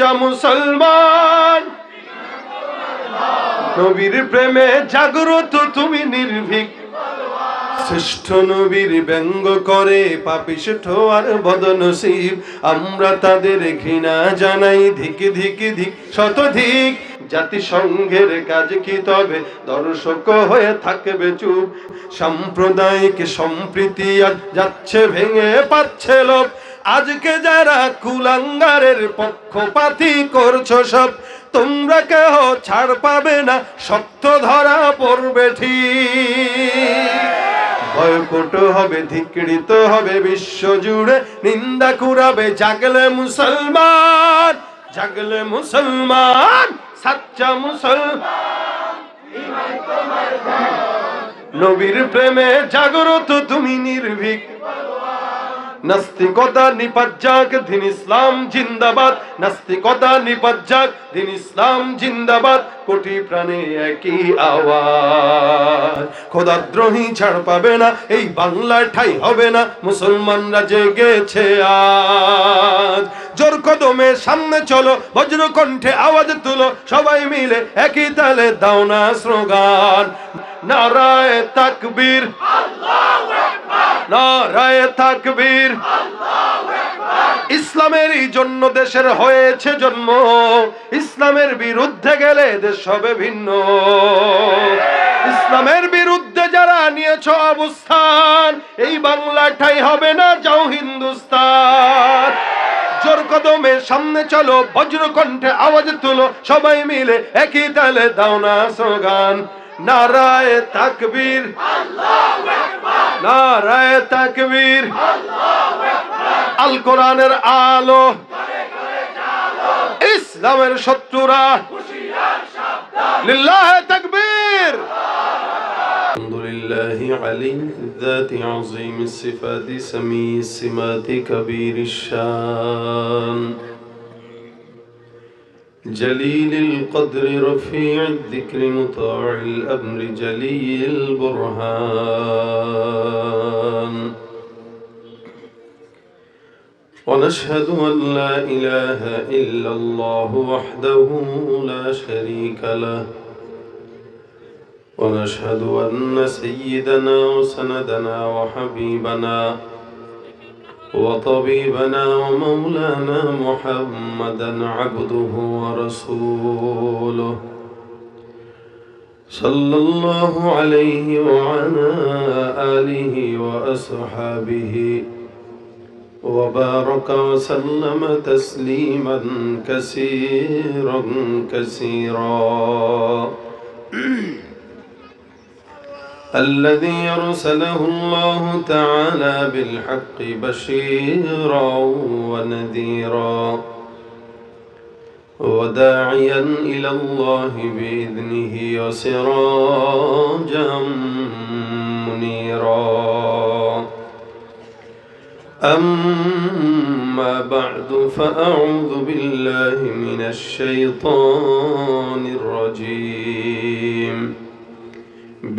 মুসলমান নবীর প্রেমে জাগ্রত তুমি নির্ভীক, শ্রেষ্ঠ নবীর ব্যঙ্গ করে পাপিষ্ঠ আর বদনসিব। আমরা তাদের ঘৃণা জানাই ধিক ধিক ধিক শতধিক। জাতিসংঘের কাজ কি তবে দর্শক হয়ে থাকবে চুপ? সাম্প্রদায়িক সম্প্রীতি আজ যাচ্ছে ভেঙে পাচ্ছে লোপ। আজকে যারা কুলাঙ্গারের পক্ষপাতী করছো সব, তোমরা কেহ ছাড় পাবে না, শক্ত ধরা পড়বে ঠিক। বয়কট হবে, ধিক্কৃত হবে বিশ্ব জুড়ে, নিন্দা কুড়াবে জাগলে মুসলমান, জাগলে মুসলমান, সাচ্চা মুসলমান। নবীর প্রেমে জাগ্রত তুমি নির্ভীক, নাস্তিকতা নিপাত যাক, দিন ইসলাম জিন্দাবাদ। নাস্তিকতা নিপাত যাক, দিন ইসলাম জিন্দাবাদ। কোটি প্রাণে একই আওয়াজ, খোদাদ্রোহী ছাড় পাবে না, এই বাংলার ঠাই হবে না। মুসলমানরা জেগেছে আজ, জোর কদমে সামনে চলো, বজ্র কণ্ঠে আওয়াজ তুলো, সবাই মিলে একই তালে দাও না স্লোগান। নারায়ে তাকবীর, আল্লাহু আকবার, নারায়ে তাকবীর, আল্লাহু আকবার। ইসলামেরই জন্য দেশের হয়েছে জন্ম, ইসলামের বিরুদ্ধে গেলে দেশ হবে ভিন্ন। ইসলামের বিরুদ্ধে যারা নিয়েছ অবস্থান, এই বাংলা ঠাই হবে না, যাও হিন্দুস্তান। জোর কদমে সামনে চলো, বজ্র কণ্ঠে আওয়াজ তুলো, সবাই মিলে একই তালে দাও না স্লোগান। নারায়ে তাকবীর, আল্লাহু আকবার, নারায়ে তাকবীর, আল্লাহু আকবার। আল কোরআনের আলো ঘরে ঘরে জ্বালো, ইসলামের শত্রুরা হুঁশিয়ার সাবধান। লিল্লাহি তাকবীর। আলহামদুলিল্লাহি আলিয়্যিয যাতি আযীমিস সিফাতি সামিয়্যিস সিমাতি কাবীরিশ শান جليل القدر رفيع الذكر مطاع الأمر جلي البرهان ونشهد أن لا إله إلا الله وحده لا شريك له ونشهد أن سيدنا وسندنا وحبيبنا وطبيبنا ومولانا محمدا عبده ورسوله صلى الله عليه وعلى آله وأصحابه وبارك وسلم تسليما كثيرا كثيرا الذي أرسله الله تعالى بالحق بشيرا ونذيرا وداعيا إلى الله بإذنه وسراجا منيرا أما بعد فأعوذ بالله من الشيطان الرجيم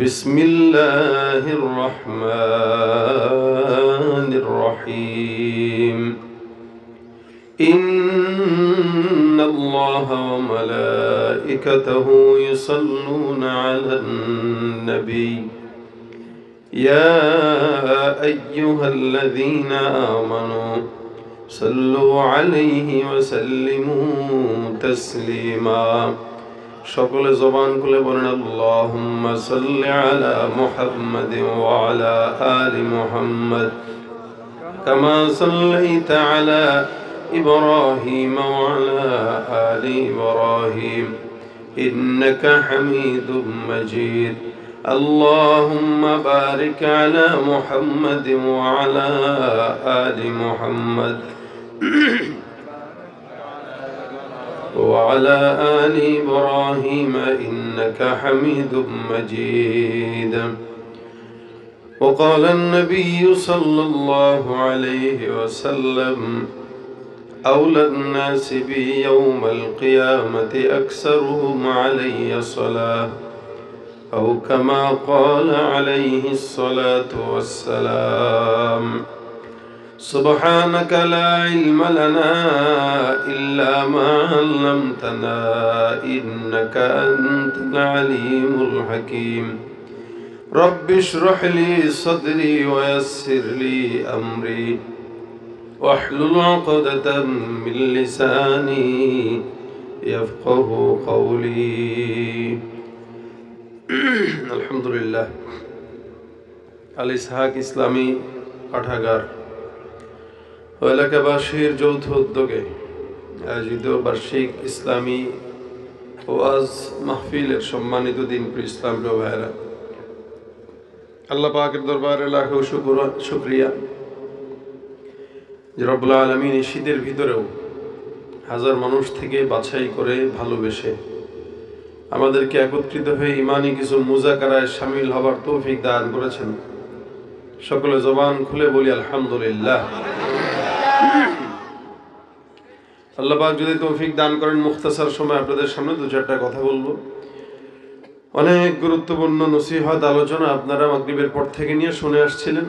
بسم الله الرحمن الرحيم إن الله وملائكته يصلون على النبي يا أيها الذين آمنوا صلوا عليه وسلموا تسليما সকলে জবান খুলে বলেন আল্লাহুম্মা সাল্লি আলা মুহাম্মাদিন ওয়া আলা আলি মুহাম্মাদ কামা সাল্লাইতা আলা ইব্রাহিম ওয়া আলা আলি ইব্রাহিম ইন্নাকা হামিদুম মাজিদ আল্লাহুম্মা বারিক আলা মুহাম্মাদিন ওয়া আলা আলি মুহাম্মাদ وعلى آل إبراهيم إنك حميد مجيد وقال النبي صلى الله عليه وسلم أولى الناس بي يوم القيامة أكثرهم علي صلاة أو كما قال عليه الصلاة والسلام سبحانك لا علم لنا إلا ما علمتنا إنك أنت العليم الحكيم رب اشرح لي صدري ويسر لي أمري واحلل عقدة من لساني يفقه قولي الحمد لله আল ইসহাক ইসলামী পাঠাগার ও এলাকাবাসীর যৌথ উদ্যোগে আয়োজিত বার্ষিক ইসলামী ওয়াজ মাহফিলের সম্মানিত দিনপ্রিয় ইসলাম প্রিয় ভাইয়েরা, আল্লাহ পাকের দরবারে লাখো শুকরিয়া যে রব্বুল আলামিন এই শীতের ভিতরেও হাজার মানুষ থেকে বাছাই করে ভালোবেসে আমাদেরকে একত্রিত হয়ে ইমানি কিছু মুজাকারায় শামিল হবার তৌফিক দান করেছেন। সকলে জবান খুলে বলি আলহামদুলিল্লাহ। আল্লাহ পাক যদি তৌফিক দান করেন, মুখতাসার সময় আপনাদের সামনে দু চারটা কথা বলবো। অনেক গুরুত্বপূর্ণ নসিহত আলোচনা আপনারা মাগরিবের পর থেকে নিয়ে শুনে আসছিলেন।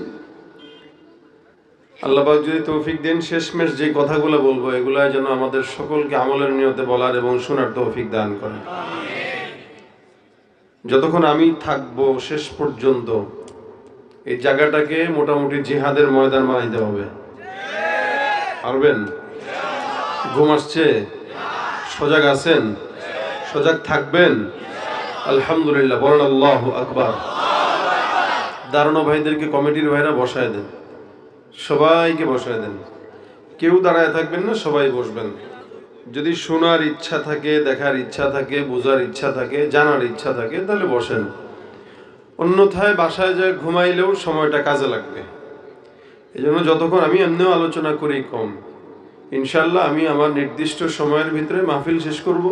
আল্লাহ পাক যদি তৌফিক দেন, শেষমেশ যে কথাগুলো বলবো এগুলা যেন আমাদের সকলকে আমলের নিয়তে বলার এবং শোনার তৌফিক দান করেন। যতক্ষণ আমি থাকবো শেষ পর্যন্ত এই জায়গাটাকে মোটামুটি জিহাদের ময়দান বানাইতে হবে। পারবেন? ঘুম আসছে? সজাগ আছেন? সজাগ থাকবেন? আলহামদুলিল্লাহ বলেন আল্লাহু আকবার। দাঁড়ানো ভাইদেরকে কমিটির ভাইরা বসায় দেন, সবাইকে বসায় দেন। কেউ দাঁড়ায় থাকবেন না, সবাই বসবেন। যদি শোনার ইচ্ছা থাকে, দেখার ইচ্ছা থাকে, বোঝার ইচ্ছা থাকে, জানার ইচ্ছা থাকে তাহলে বসেন। অন্যথায় বাসায় যায় ঘুমাইলেও সময়টা কাজে লাগবে। এই জন্য যতক্ষণ আমি এমনিও আলোচনা করি কম, ইনশাল্লাহ আমি আমার নির্দিষ্ট সময়ের ভিতরে মাহফিল শেষ করব।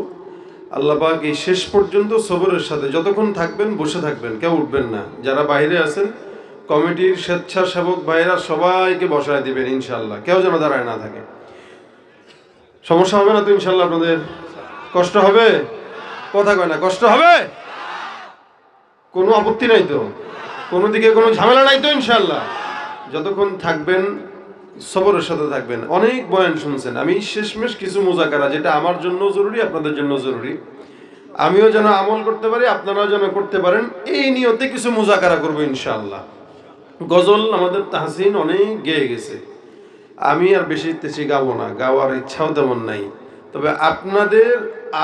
আল্লাহ পাক এই শেষ পর্যন্ত সবরের সাথে যতক্ষণ থাকবেন বসে থাকবেন, কেউ উঠবেন না। যারা বাইরে আছেন কমিটির স্বেচ্ছাসেবক ভাইরা সবাইকে বসায় দিবেন ইনশাল্লাহ, কেউ যেন দাঁড়ায় না থাকে। সমস্যা হবে না তো ইনশাল্লাহ? আপনাদের কষ্ট হবে? কথা কয় না, কষ্ট হবে? কোনো আপত্তি নাই তো? কোনো দিকে কোনো ঝামেলা নাই তো ইনশাল্লাহ? যতক্ষণ থাকবেন সবরের সাথে থাকবেন। অনেক বয়ান শুনছেন, আমি শেষমেশ কিছু মুজাকারা যেটা আমার জন্য জরুরি, আপনাদের জন্য জরুরি, আমিও যেন আমল করতে পারি, আপনারাও যেন করতে পারেন, এই নিয়তে কিছু মুজাকারা করবো ইনশাআল্লাহ। গজল আমাদের তাহসিন অনেক গেয়ে গেছে, আমি আর বেশি তেছি গাবো না, গাওয়ার ইচ্ছাও তেমন নাই। তবে আপনাদের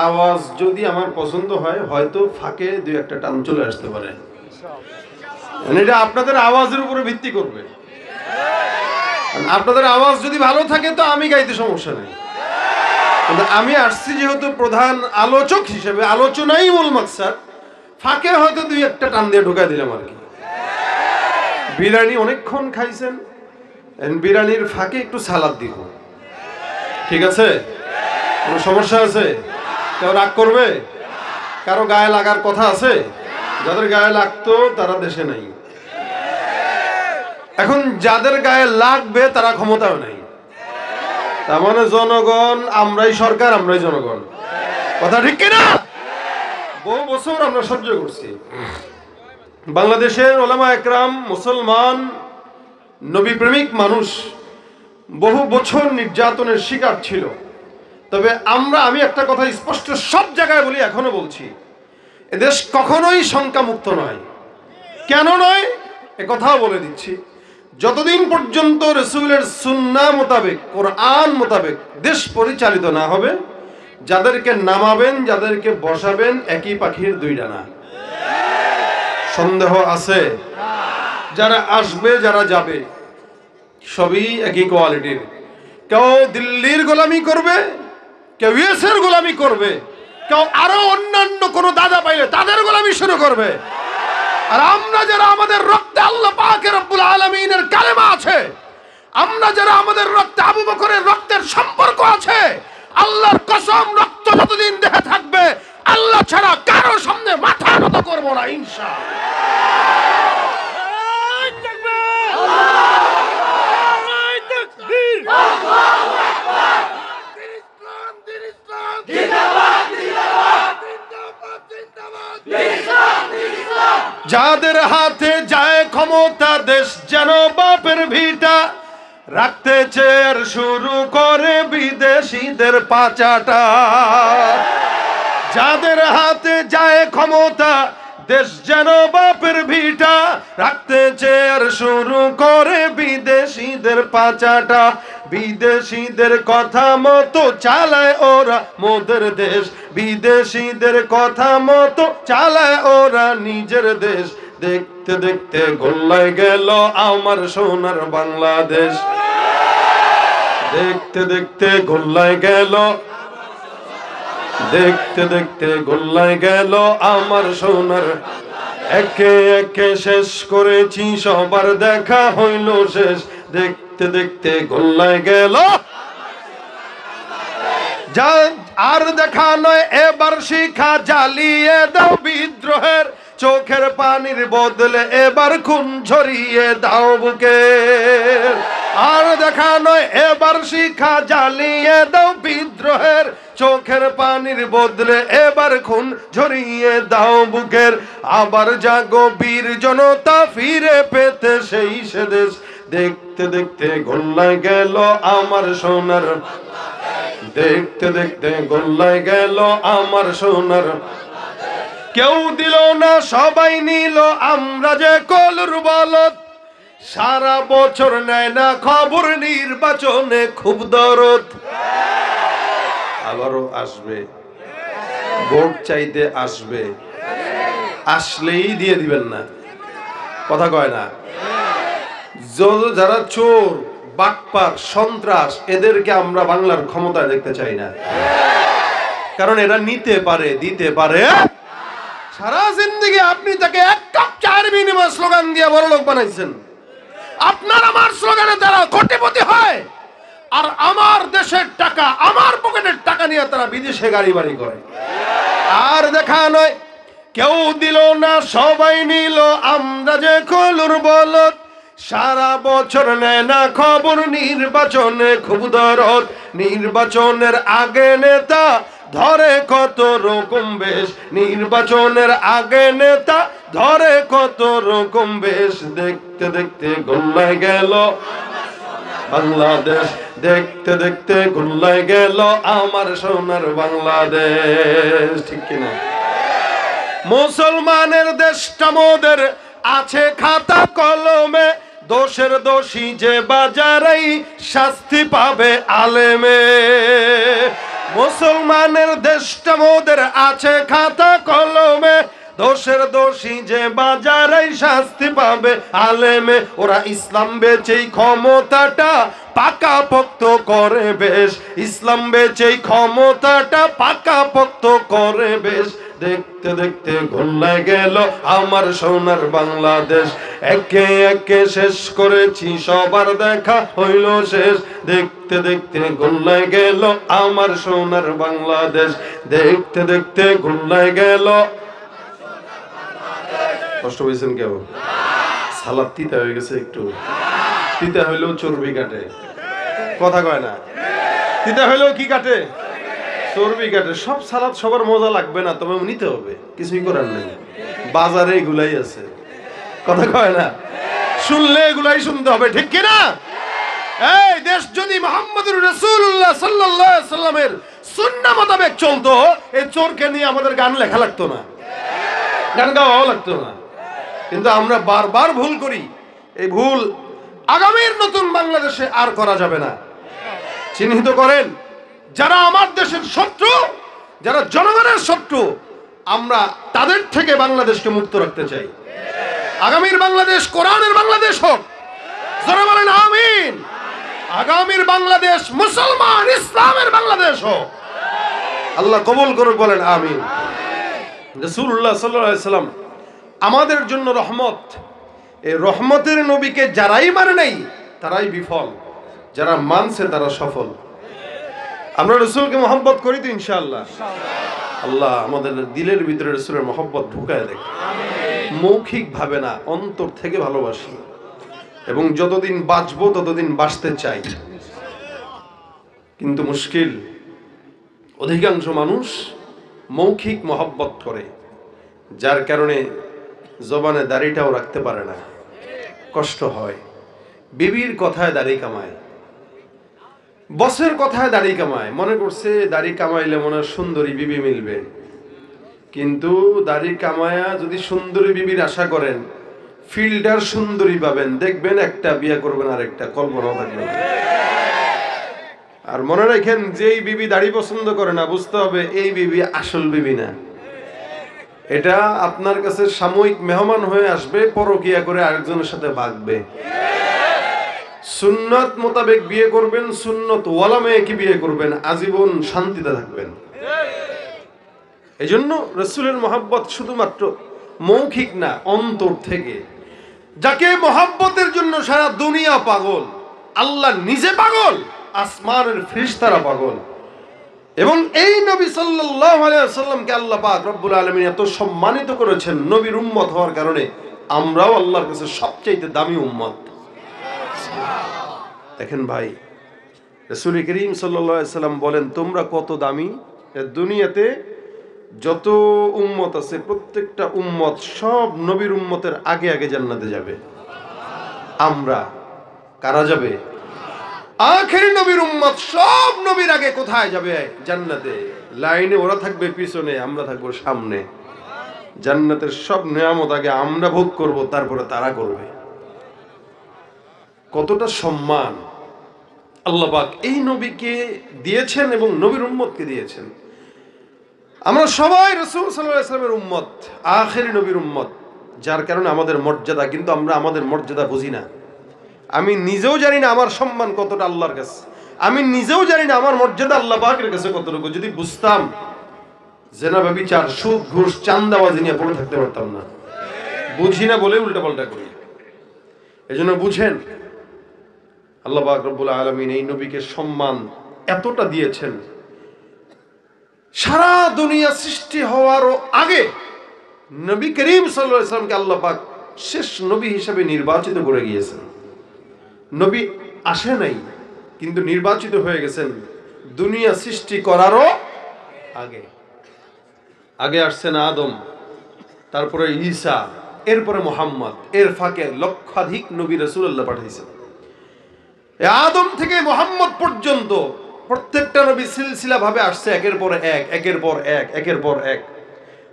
আওয়াজ যদি আমার পছন্দ হয়, হয়তো ফাঁকে দুই একটা টান চলে আসতে পারে। এটা আপনাদের আওয়াজের উপরে ভিত্তি করবে। আপনাদের আওয়াজ যদি ভালো থাকে তো আমি গাইতে সমস্যা নেই, কিন্তু আমি আসছি যেহেতু প্রধান আলোচক হিসেবে, আলোচনাই মূল মাকসাদ, ফাঁকে হয়তো দুই একটা টান দিয়ে ঢোকা দিলাম আর কি। বিরিয়ানি অনেকক্ষণ খাইছেন, বিরিয়ানির ফাঁকে একটু সালাদ দিব, ঠিক আছে? কোনো সমস্যা আছে? কেউ রাগ করবে? কারো গায়ে লাগার কথা আছে? যাদের গায়ে লাগতো তারা দেশে নাই, এখন যাদের গায়ে লাগবে তারা ক্ষমতাও নাই। তার মানে জনগণ, আমরাই সরকার, আমরাই জনগণ। কথা ঠিক কিনা? বহু বছর আমরা সহ্য করছি। বাংলাদেশের ওলামা একরাম, মুসলমান, নবী প্রেমিক মানুষ বহু বছর নির্যাতনের শিকার ছিল। তবে আমি একটা কথা স্পষ্ট সব জায়গায় বলি, এখনো বলছি, এদেশ কখনোই শঙ্কামুক্ত নয়। কেন নয় এ কথাও বলে দিচ্ছি। যতদিন পর্যন্ত রাসূলের সুন্নাহ মোতাবেক, কোরআন মোতাবেক দেশ পরিচালিত না হবে, যাদেরকে নামাবেন, যাদেরকে বসাবেন একই পাখির দুই ডানা। সন্দেহ আছে? যারা আসবে, যারা যাবে, সবই একই কোয়ালিটির। কেউ দিল্লির গোলামি করবে, কেউ ইউএসের গোলামি করবে, কেউ আরো অন্যান্য কোন দাদা পাইলে তাদের গোলামি শুরু করবে। আর আমরা যারা আমাদের রক্তে আল্লাহ পাকের রব্বুল আলামিনের কালেমা আছে, আমরা যারা আমাদের রক্তে আবু বকরের রক্তের সম্পর্ক আছে, আল্লাহর কসম রক্ত যতদিন দেহে থাকবে আল্লাহ ছাড়া কারো সামনে মাথা নত করব না ইনশাআল্লাহ। যাদের হাতে যায় ক্ষমতা, দেশ যেন বাপের ভিটা, রাখতে চেয়ার শুরু করে বিদেশিদের পাচাটা, যাদের হাতে যায় ক্ষমতা দেশ যেন বাপের ভিটা, রাখতে চেয়ার শুরু করে বিদেশিদের পাচাটা, বিদেশিদের কথা মতো চালায় ওরা মোদের দেশ, বিদেশিদের কথা মতো চালায় ওরা নিজের দেশ। দেখতে দেখতে গোল্লায় গেল আমার সোনার বাংলাদেশ, দেখতে দেখতে গোল্লায় গেল, দেখতে দেখতে গোল্লায় গেল আমার সোনার। একে একে শেষ করেছি সবার দেখা হইল শেষ, দেখতে দেখতে গোল্লায় গেল। যা আর দেখা নয় এবার শিখা, জ্বালিয়ে দাও বিদ্রোহের চোখের পানির বদলে এবার খুন ঝরিয়ে দাও বুকে। আর দেখা নয় এবার শিখা, জ্বালিয়ে দাও বিদ্রোহের চোখের পানির বদলে এবার খুন ঝরিয়ে দাও বুকের। আবার জাগো বীর জনতা ফিরে পেতে সেই সে দেশ, দেখতে দেখতে গোল্লায় গেল আমার সোনার, দেখতে দেখতে গোল্লায় গেল আমার সোনার। কেউ দিল না সবাই নিল, আমরা যে কলুর বলদ, সারা বছর নেয় না খবর, নির্বাচনে খুব দরদ। আবারও আসবে, ভোট চাইতে আসবে, আসলেই দিয়ে দিবেন না, কথা কয় না। যারা চোর বাটপার সন্ত্রাস এদেরকে আমরা বাংলার ক্ষমতায় দেখতে চাই না, কারণ এরা নিতে পারে দিতে পারে। সারা জিন্দেগি আপনি তাকে এক কাপ চায়ের বিনিময়ে স্লোগান দিয়ে বড় লোক বানাইছেন, আপনার আমার স্লোগানে তারা কোটিপতি হয়, আর আমার দেশের টাকা আমার পকেটের টাকা নিয়ে তারা বিদেশে গাড়ি বাড়ি করে। আর দেখা নয় কেউ দিল না সবাই নিল, আমরা যে কলুর বলদ, সারা বছর নেয় না খবর, নির্বাচনে খুব দরদ। নির্বাচনের আগে নেতা ধরে কত রকম বেশ, নির্বাচনের আগে নেতা ধরে কত রকম বেশ, দেখতে দেখতে গোল্লায় গেল বাংলাদেশ, দেখতে দেখতে গোল্লায় গেল আমার সোনার বাংলাদেশ। ঠিক কিনা? মুসলমানের দেশটা মোদের আছে খাতা কলমে, দোষের দোষী যে বাজারেই শাস্তি পাবে আলেমে। মুসলমানের দেশটা মোদের আছে খাতা কলমে, দোষের দোষী যে বাজারেই শাস্তি পাবে আলেমে। ওরা ইসলাম বেচেই ক্ষমতাটা পাকাপোক্ত করে বেশ, ইসলাম বেচেই ক্ষমতাটা পাকাপোক্ত করে বেশ, দেখতে দেখতে গোল্লায় গেল আমার সোনার বাংলাদেশ। একে একে শেষ করেছি সবার দেখা হইল শেষ, দেখতে দেখতে গোল্লায় গেল আমার সোনার বাংলাদেশ, দেখতে দেখতে গোল্লায় গেল। কষ্ট পেয়েছেন কেউ? সালাদ তিতা হয়ে গেছে, একটু তিতা হইলেও চর্বি কাটে, কথা কয় না। তিতা হইলেও কি কাটে? চর্বি কাটে। সব সালাদ সবার মজা লাগবে না, তবে নিতে হবে, কিছুই করার নেই। বাজারে এগুলাই আছে, কথা কয় না। শুনলে এগুলাই শুনতে হবে, ঠিক কিনা? এই দেশ যদি মুহাম্মদুর রাসূলুল্লাহ সাল্লাল্লাহু আলাইহি সাল্লামের সুন্নাহ মোতাবেক চলতো, এই চোরকে নিয়ে আমাদের গান লেখা লাগতো না, গান গাওয়াও লাগতো না। কিন্তু আমরা বারবার ভুল করি, এই ভুল আগামীর নতুন বাংলাদেশে আর করা যাবে না। চিহ্নিত করেন যারা আমার দেশের শত্রু, যারা জনগণের শত্রু, আমরা তাদের থেকে বাংলাদেশকে মুক্ত রাখতে চাই। আগামীর বাংলাদেশ কোরআনের বাংলাদেশ হোক, যারা বলেন আমিন। আগামীর বাংলাদেশ মুসলমান ইসলামের বাংলাদেশ হোক, আল্লাহ কবুল করুক, বলেন আমিন। রাসূলুল্লাহ সাল্লাল্লাহু আলাইহি সাল্লাম আমাদের জন্য রহমত। এই রহমতের নবীকে যারাই মানে নাই তারাই বিফল, যারা মানছে তারা সফল। আমরা রাসূলকে মহব্বত করি তো ইনশাআল্লাহ। আল্লাহ আমাদের দিলের ভিতরে রাসূলের মহব্বত ঢুকায় দেয়, মৌখিক ভাবে না, অন্তর থেকে ভালোবাসি, এবং যতদিন বাঁচবো ততদিন বাঁচতে চাই। কিন্তু মুশকিল, অধিকাংশ মানুষ মৌখিক মহব্বত করে, যার কারণে জবানে দাড়িটাও রাখতে পারে না, কষ্ট হয়। বিবির কথায় দাড়ি কামায়, বসের কথায় দাড়ি কামায়, মনে করছে দাড়ি কামাইলে মনে হয় সুন্দরী বিবি মিলবে। কিন্তু দাড়ি কামায়া যদি সুন্দরী বিবির আশা করেন, ফিল্টার সুন্দরী পাবেন, দেখবেন একটা বিয়ে করবেন আর একটা কল্পনাও থাকবে না। আর মনে রাখেন, যেই বিবি দাড়ি পছন্দ করে না, বুঝতে হবে এই বিবি আসল বিবি না। এটা আপনার কাছে সাময়িক মেহমান হয়ে আসবে, পরকিয়া করে আরেকজনের সাথে ভাগবে। সুন্নাত মোতাবেক বিয়ে করবেন, সুন্নত ওয়ালা মেয়েকে বিয়ে করবেন, আজীবন শান্তিতে থাকবেন। এই জন্য রাসূলের মহব্বত শুধুমাত্র মৌখিক না, অন্তর থেকে। যাকে মহব্বতের জন্য সারা দুনিয়া পাগল, আল্লাহ নিজে পাগল, আসমানের ফেরেশতারা পাগল। এবং এই নবী সাল্লাল্লাহু আলাইহি ওয়াসাল্লামকে আল্লাহ পাক রব্বুল আলামিন এত সম্মানিত করেছেন নবীর উম্মত হওয়ার কারণে। আমরাও আল্লাহর কাছে সবচেয়ে দামি উম্মত। দেখেন ভাই, রাসূল করিম সাল্লাল্লাহু আলাইহি ওয়াসাল্লাম বলেন, তোমরা কত দামি। দুনিয়াতে যত উম্মত আছে, প্রত্যেকটা উম্মত সব নবীর উম্মতের আগে আগে জান্নাতে যাবে। আমরা কারা যাবে? আখেরি নবীর উম্মত সব নবীর আগে কোথায় যাবে? জান্নাতে। লাইনে ওরা থাকবে পিছনে, আমরা থাকবো সামনে। জান্নাতের সব নিয়ামত আগে আমরা ভোগ করব, তারপরে তারা করবে। কতটা সম্মান আল্লাহ পাক এই নবীকে দিয়েছেন এবং নবীর উম্মতকে দিয়েছেন। আমরা সবাই রাসূল সাল্লাল্লাহু আলাইহি ওয়াসাল্লামের উম্মত, আখেরি নবীর উম্মত, যার কারণে আমাদের মর্যাদা। কিন্তু আমরা আমাদের মর্যাদা বুঝি না। আমি নিজেও জানি না আমার সম্মান কতটা আল্লাহর কাছে। আমি নিজেও জানি না আমার মর্যাদা আল্লাহ পাকের কাছে কতটুকু। যদি বুঝতাম, জেনা, ব্যভিচার, সুদ, ঘুষ, চাঁদাবাজি নিয়ে পড়ে থাকতে পারতাম না। বুঝি না বলে উল্টাপাল্টা করি। এজন্য বুঝেন, আল্লাহ পাক রব্বুল আলামিন এই নবীকে সম্মান এতটা দিয়েছেন, সারা দুনিয়া সৃষ্টি হওয়ারও আগে নবী করিম সাল্লাল্লাহু আলাইহি ওয়াসাল্লামকে আল্লাহ পাক শেষ নবী হিসেবে নির্বাচিত করে গিয়েছেন। নবী আসে নাই, কিন্তু নির্বাচিত হয়ে গেছেন দুনিয়া সৃষ্টি করারও আগে। আগে আসছেন আদম, তারপরে ঈসা, এরপরে মুহাম্মদ। এর ফাঁকে লক্ষাধিক নবী রাসূলুল্লাহ পাঠিয়েছেন। আদম থেকে মুহাম্মদ পর্যন্ত প্রত্যেকটা নবী সিলসিলা ভাবে আসছে, একের পর এক, একের পর এক, একের পর এক।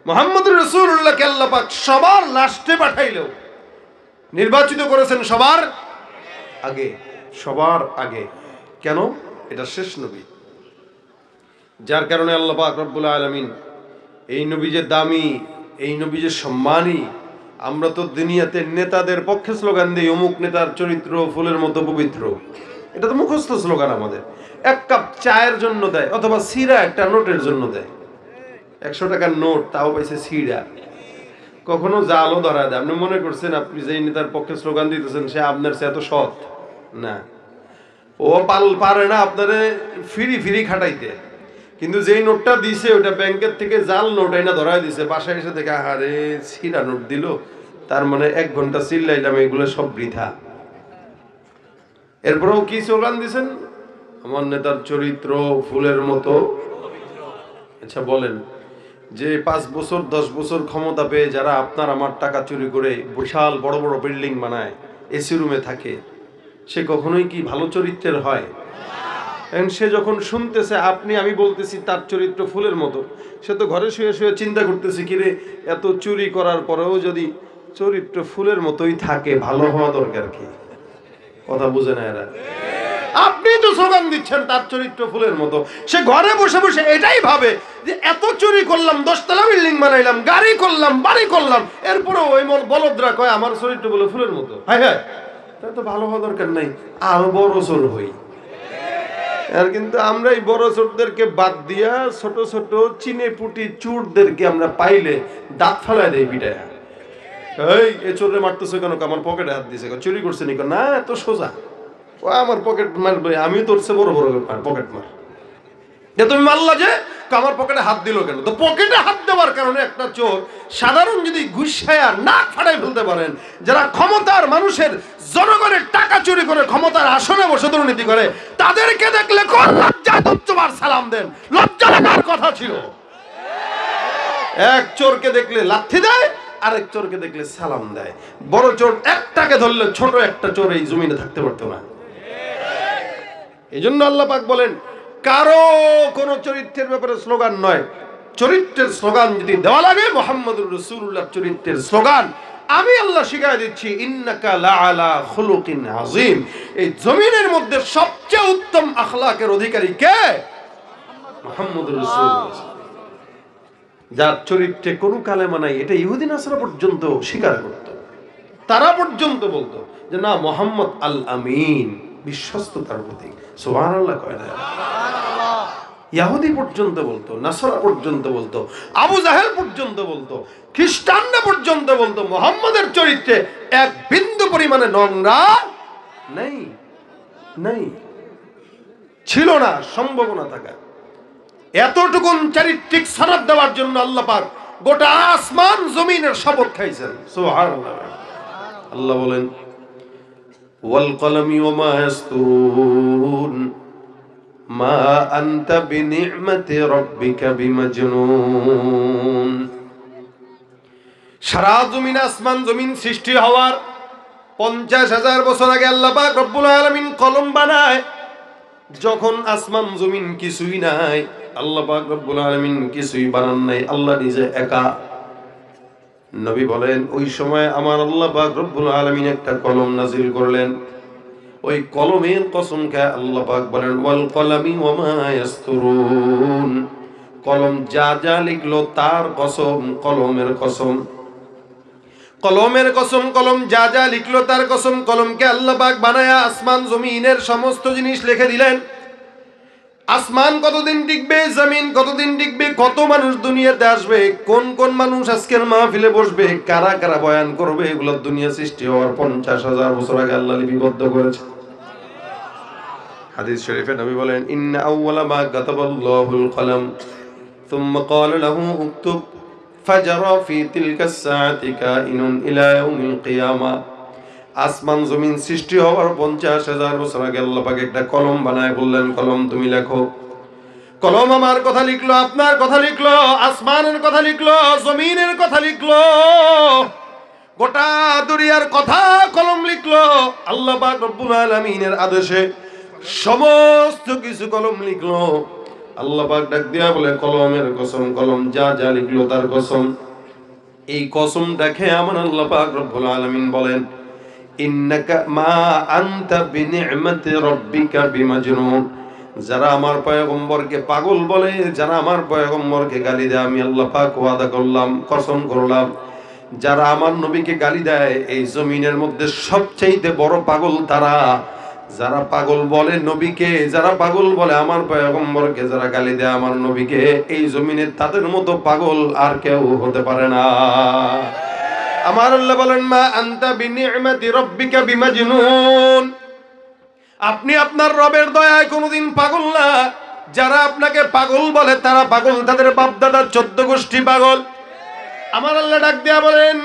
মুহাম্মদুর রাসূলুল্লাহকে আল্লাহ পাক সবার লাস্টে পাঠাইলেও নির্বাচিত করেছেন সবার আগে, সবার আগে। কেন? এটা শেষ নবী, যার কারণে আল্লাহ পাক রব্বুল আলামিন এই নবী যে দামি, এই নবী যে সম্মানী। আমরা তো দুনিয়াতে নেতাদের পক্ষে স্লোগান দিই, অমুক নেতার চরিত্র ফুলের মতো পবিত্র। এটা তো মুখস্থ স্লোগান আমাদের। এক কাপ চায়ের জন্য দেয়, অথবা সিরা একটা নোটের জন্য দেয়। 100 টাকার নোট, তাও পাইছে সিরা। কখনো জালও ধরা দেয়। আপনি মনে করছেন আপনি যেই নেতার পক্ষে স্লোগান দিতেছেন সে আপনার সে এত সৎ না। ও পারে না আপনারে ফিরি খাটাইতে। কিন্তু যেই নোটটা দিছে ওটা ব্যাংকের থেকে জাল নোট আইনা ধরাই দিছে। বাসায় এসে দেখে, আরে সিরা নোট দিল, তার মানে 1 ঘন্টা চিল্লাইলাম, এগুলো সব বৃথা। এরপরেও কি স্লোগান দিছেন? আমার নেতার চরিত্র ফুলের মতো। আচ্ছা বলেন, যে 5 বছর 10 বছর ক্ষমতা পেয়ে যারা আপনার আমার টাকা চুরি করে বিশাল বড় বড় বিল্ডিং বানায়, এসি রুমে থাকে, সে কখনোই কি ভালো চরিত্রের হয়? এখন সে যখন শুনতেছে আমি বলতেছি তার চরিত্র ফুলের মতো, সে তো ঘরে শুয়ে শুয়ে চিন্তা করতেছে, কিরে এত চুরি করার পরেও যদি চরিত্র ফুলের মতোই থাকে, ভালো হওয়া দরকার কি? কথা বুঝে না এরা। আপনি তো স্লোগান দিচ্ছেন তার চরিত্র ফুলের মতো, সে ঘরে বসে বসে এটাই ভাবে যে এত চুরি করলাম, 10 তলা বিল্ডিং বানাইলাম, গাড়ি করলাম, বাড়ি করলাম, এরপরেও ওই বলদরা কয় আমার চরিত্র বলে ফুলের মতো। হ্যাঁ হ্যাঁ, তাই তো ভালো হওয়া দরকার নাই, আরো বড় চোর হই। আর কিন্তু আমরা এই বড় চোরদেরকে বাদ দিয়া ছোট ছোট চিনে পুটি চুরদেরকে আমরা পাইলে দাঁত ফালাই দেয় পিটায়। এই চোরে মারতেছে কেন? আমার পকেটে হাত দিছে, চুরি করছে নি? না, এত সোজা, ও আমার পকেট মারবে, আমি তোর চেয়ে বড় বড় পকেট মার। তুমি মারলা যে, আমার পকেটে হাত দিল কেন? তো পকেটে হাত দেওয়ার কারণে একটা চোর সাধারণ যদি ঘুষায়া নাক ফাটাই ফেলতে পারেন, যারা ক্ষমতার মানুষের জনগণের টাকা চুরি করে ক্ষমতার আসনে বসে দুর্নীতি করে, তাদেরকে দেখলে কোন লজ্জায় তোমার সালাম দেন? লজ্জা লাগার কথা ছিল। এক চোরকে দেখলে লাথি দেয়, আরেক চোরকে দেখলে সালাম দেয়। বড় চোর একটাকে ধরলে ছোট একটা চোর এই জমিনে থাকতে পারতো না। এই জন্য আল্লাহ পাক বলেন, কারো কোন চরিত্রের ব্যাপারে স্লোগান নয়, চরিত্রের স্লোগান যদি দেওয়া লাগে মুহাম্মদুর রাসূলুল্লাহ চরিত্রের স্লোগান আমি আল্লাহ শিখাই দিচ্ছি, ইন্নাকা লাআলা খুলুকিন আযীম। এই জমিনের মধ্যে সবচেয়ে উত্তম আখলাকের অধিকারী কে? মুহাম্মদুর রাসূলুল্লাহ, যার চরিত্রে কোনো কালেমা নাই। এটা ইহুদি নাসারা পর্যন্ত স্বীকার করত, তারা পর্যন্ত বলতো যে না, মুহাম্মদ আল আমিন, বিশ্বস্ততার প্রতীক। সুবহানাল্লাহ কয় না? ইহুদি পর্যন্ত বলতো, নাসারা পর্যন্ত বলতো, আবু জাহেল পর্যন্ত বলতো, খ্রিস্টানরা পর্যন্ত বলতো মুহাম্মদের চরিত্রে এক বিন্দু পরিমাণে নোংরা নেই, নেই, ছিল না, সম্ভাবনা থাকা। এতটুকুন চারিত্রিক সনদ দেওয়ার জন্য আল্লাহ পাক গোটা আসমান জমিনের শপথ খাইছেন। সুবহানাল্লাহ। আল্লাহ বলেন, ওয়াল কলমি ওয়া মা ইয়াসতুরুন মা আনতা বিনি'মাতি রাব্বিকা বিমাজনুন। সারা জমিন, আসমান জমিন সৃষ্টি হওয়ার 50,000 বছর আগে আল্লাহ পাক রব্বুল আলামিন কলম বানায়। যখন আসমান জমিন কিছুই নাই, আল্লাহ পাক রব্বুল আলামিন কিছুই বানান নাই, আল্লাহ নিজে একা। নবী বলেন, ওই সময় আমার আল্লাহ পাক রব্বুল আলামিন একটা কলম নাজিল করলেন। ওই কলমের কসম খায় আল্লাহ পাক বলেন, ওয়াল কলামি ওয়া মা ইয়াসতুরুন। কলম যা যা লিখলো তার কসম, কলমের কসম, কলমের কসম, কলম যা যা লিখলো তার কসম। কলমকে আল্লাহ পাক বানায়া আসমান জমিনের সমস্ত জিনিস লিখে দিলেন। আসমান কতদিন টিকবে, জমিন কতদিন টিকবে, কত মানুষ দুনিয়াতে আসবে, কোন কোন মানুষ আজকের মাহফিলে বসবে, কারা কারা বয়ান করবে, এগুলো দুনিয়া সৃষ্টি হওয়ার 50,000 বছর আগে আল্লাহ লিপিবদ্ধ করেছে। হাদিস শরীফে নবী বলেন, ইন্না আউওয়ালা মা কাতাবাল্লাহুল কলম সুম্মা ক্বালা লাহু উকতুব ফাজারা ফি তিলকাস সাআতি কাইনুন ইলা ইয়াউমিল কিয়ামা। আসমান জমিন সৃষ্টি হওয়ার 50,000 বছর আগে আল্লাহ পাক একটা কলম বানায় বললেন, কলম তুমি লেখো। কলম আমার কথা লিখলো, আপনার কথা লিখলো, আসমানের কথা লিখলো, জমিনের কথা লিখলো, গোটা দুনিয়ার কথা কলম লিখলো। আল্লাহ পাক রব্বুল আলামিনের আদেশে সমস্ত কিছু কলম লিখলো। আল্লাহ পাক ডাক দিয়া বলে, কলমের কসম, কলম যা যা লিখলো তার কসম। এই কসমটা খেয়ে আমার আল্লাহ পাক রব্বুল আলামিন বলেন, ইন্নাকা মা আনতা বিনি'মাতি রাব্বিকা বিমাজনুন। যারা আমার পয়গম্বরকে পাগল বলে, যারা আমার পয়গম্বরকে গালি দেয়, আমি আল্লাহ পাক ওয়াদা করলাম, কসম করলাম, যারা আমার নবীকে গালি দেয় এই জমিনের মধ্যে সবচেয়ে বড় পাগল তারা। যারা পাগল বলে নবীকে, যারা পাগল বলে আমার পয়গম্বরকে, যারা গালি দেয় আমার নবীকে, এই জমিনে তাদের মতো পাগল আর কেউ হতে পারে না। আমার আল্লাহ বলেন, মা আনতা বিনি'মাতি রাব্বিকা বিমাজনুন। আপনি আপনার রবের দয়ায় কোনোদিন পাগল না। যারা আপনাকে পাগল বলে তারা পাগল, তাদের বাপ দাদার 14 গোষ্ঠী পাগল। আমার আল্লাহ ডাক দিয়া বলেন,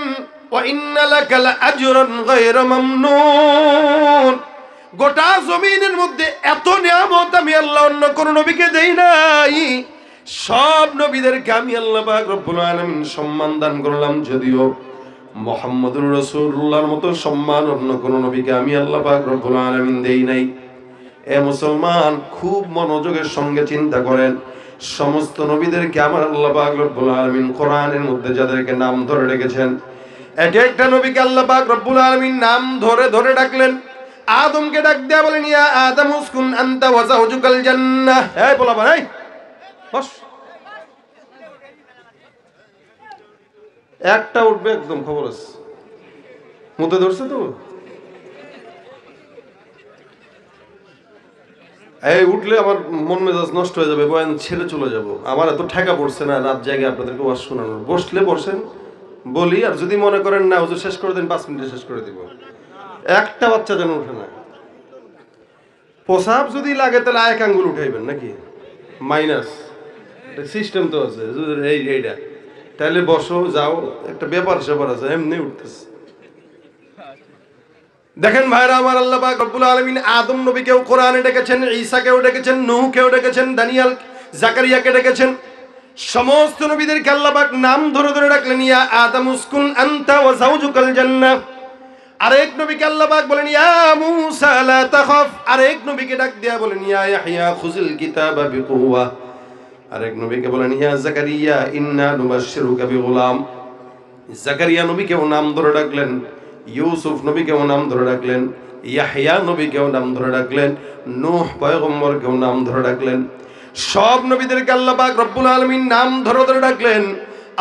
ওয়া ইন্না লাকা লাআজরান গায়রা মামনুন। গোটা জমিনের মধ্যে এত নিয়ামত আমি আল্লাহ অন্য কোন নবীকে দেই নাই। সব নবীদেরকে আমি আল্লাহ পাক রব্বুল আলামিন সম্মান দান করলাম, যদিও মুহাম্মদুর রাসূলুল্লাহর মতো সম্মান অন্য কোন নবীকে আমি আল্লাহ পাক রব্বুল আলামিন দেই নাই। এ মুসলমান, খুব মনোযোগের সঙ্গে চিন্তা করেন। সমস্ত নবীদেরকে আমার আল্লাহ পাক রব্বুল আলামিন কোরআনের মধ্যে যাদেরকে নাম ধরে রেখেছেন, এক একটা নবীকে আল্লাহ পাক রব্বুল আলামিন নাম ধরে ধরে ডাকলেন। আদমকে ডাক দেয়া বলেন, ইয়া আদম উসকুন আনতা ওয়া যাওজুকাল জান্নাহ। এই বলা ভাই, বস। একটা উঠবে একদম, খবর আছে, মুতে ধরছে তো। এই উঠলে আমার মন মেজাজ নষ্ট হয়ে যাবে, বয়ান ছেড়ে চলে যাব। আমার এত ঠেকা পড়ছে না রাত জায়গায় আপনাদেরকে ওয়াজ শোনানোর। বসলে বসেন, বলি, আর যদি মনে করেন না হুজুর শেষ করে দেন, 5 মিনিটে শেষ করে দিব। একটা বাচ্চা যেন উঠে না। প্রসাব যদি লাগে তাহলে 1 আঙ্গুল উঠাইবেন, নাকি মাইনাস সিস্টেম তো আছে এইটা। তাহলে বসো, যাও, একটা ব্যাপার স্যাপার আছে, এমনি উঠতেছে। দেখেন ভাইরা আমার, আল্লাহ পাক রব্বুল আলামিন আদম নবীকেও কোরআনে ডেকেছেন, ঈসাকেও ডেকেছেন, নূহকেও ডেকেছেন, দানিয়েল, জাকারিয়াকে ডেকেছেন। সমস্ত নবীদেরকে আল্লাহ পাক নাম ধরে ধরে ডাকলেন, ইয়া আদম উসকুন আনতা ওয়া যাওজুকাল জান্নাহ। আরেক নবীকে আল্লাহ পাক বলেন, ইয়া মূসা লা তাখাফ। আরেক নবীকে ডাক দিয়া বলেন, ইয়া ইয়াহইয়া খুযিল কিতাবা বিকুওয়া। আরেক নবীকে বলেন, ইয়া যাকারিয়া ইন্না নুবাশশিরুকা বিগুলাম। যাকারিয়া নবীকেও নাম ধরে ডাকলেন, ইউসুফ নবীকেও নাম ধরে ডাকলেন, ইয়াহইয়া নবীকেও নাম ধরে ডাকলেন, নূহ পয়গম্বরকেও নাম ধরে ডাকলেন। সব নবীদেরকে আল্লাহ পাক রব্বুল আলামিন নাম ধরে ধরে ডাকলেন।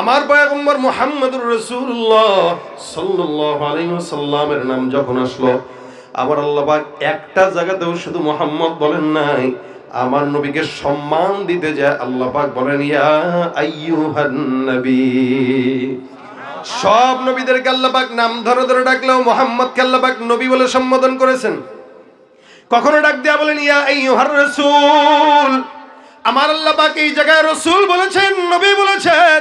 আমার পয়গম্বর মুহাম্মদুর রাসূলুল্লাহ সাল্লাল্লাহু আলাইহি ওয়াসাল্লামের নাম যখন আসলো, আবার আল্লাহ পাক একটা জায়গাতেও শুধু মুহাম্মদ বলেন নাই, আমার নবীকে সম্মান দিতে যায় আল্লাহ পাক বলেন, ইয়া আইয়ুহান নবী। সব নবীদেরকে আল্লাহ পাক নাম ধরে ধরে ডাকলেও মুহাম্মদকে আল্লাহ পাক নবী বলে সম্বোধন করেছেন। কখনো ডাক দিয়া বলেন, ইয়া আইয়ুহার রাসূল। আমার আল্লাহ পাক এই জায়গায় রাসূল বলেছেন, নবী বলেছেন,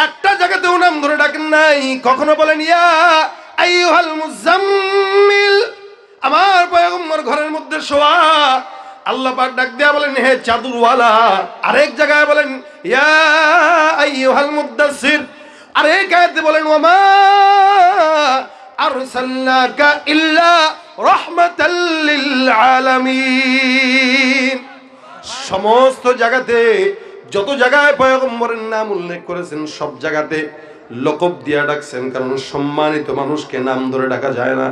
একটা জায়গাতেও নাম ধরে ডাকেন নাই। কখনো বলেন, ইয়া আইয়ুহাল মুজাম্মিল। আমার পয়গম্বর ঘরের মধ্যে শোয়া, আল্লাহ পাক ডাক দিয়া বলেন, হে চাদরওয়ালা। আরেক জায়গায় বলেন, ইয়া আইয়ুহাল মুদ্দাসসির। আরেক আয়াতে বলেন, ওয়ামা আরসালনাকা ইল্লা রাহমাতাল লিল আলামিন। সমস্ত জায়গাতে যত জায়গায় পয়গম্বরের নাম উল্লেখ করেছেন, সব জায়গাতে লকব দিয়া ডাকছেন। কারণ সম্মানিত মানুষকে নাম ধরে ডাকা যায় না,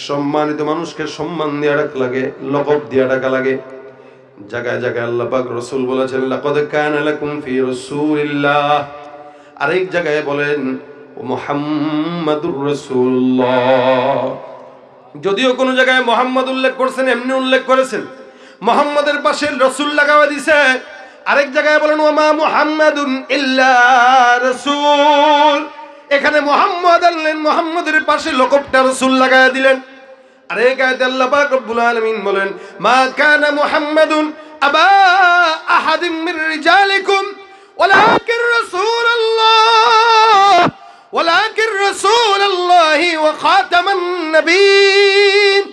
সম্মানিত মানুষকে সম্মান দিয়া ডাকা লাগে, লকব দিয়া ডাকা লাগে। জায়গায় জায়গায় আল্লাহ পাক রাসূল বলেছেন, লাকাদ কানা লাকুম ফি রাসূলিল্লাহ। আরেক জায়গায় বলেন, মুহাম্মাদুর রাসূলুল্লাহ। যদিও কোন জায়গায় মুহাম্মদ উল্লেখ করেছেন, এমনি উল্লেখ করেছেন, মুহাম্মাদের পাশে রাসূল লাগাওয়া দিয়েছে। আরেক জায়গায় বলেন, ওয়ামা মুহাম্মাদুন ইল্লা রাসূল। এখানে মুহাম্মদ আনলেন, মুহাম্মাদের পাশে লকবটা রাসূল লাগায়া দিলেন। আরেক আয়াতে আল্লাহ পাক রব্বুল আলামিন বলেন, মা কানা মুহাম্মাদুন আবা আহাদিম মির রিজালিকুম ওয়ালাকিন রাসূলুল্লাহ ওয়ালাকিন রাসূলুল্লাহ ওয়া খাতামান নবিয়্যিন।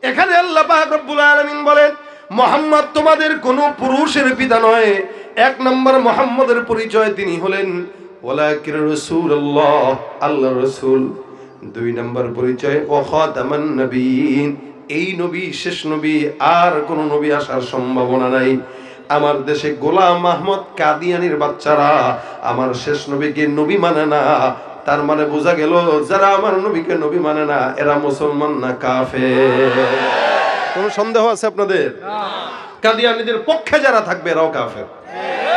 এখানে আল্লাহ পাক রব্বুল আলামিন বলেন, মুহাম্মদ তোমাদের কোন পুরুষের পিতা নয়। এক নম্বর মুহাম্মদের পরিচয় তিনি হলেন ওয়ালাকিন রাসূলুল্লাহ, আল্লাহর রাসূল। দুই নম্বর পরিচয় ওয়া খাতামান নবিয়্যিন, এই নবী শেষ নবী, আর কোন নবী আসার সম্ভাবনা নাই। আমার দেশে গোলাম আহমদ কাদিয়ানির বাচ্চারা আমার শেষ নবীকে নবী মানে না। তার মানে বোঝা গেল, যারা আমার নবীকে নবী মানে না, এরা মুসলমান না কাফের। কোন সন্দেহ আছে আপনাদের? কাদিয়ানীদের পক্ষে যারা থাকবে এরাও কাফের,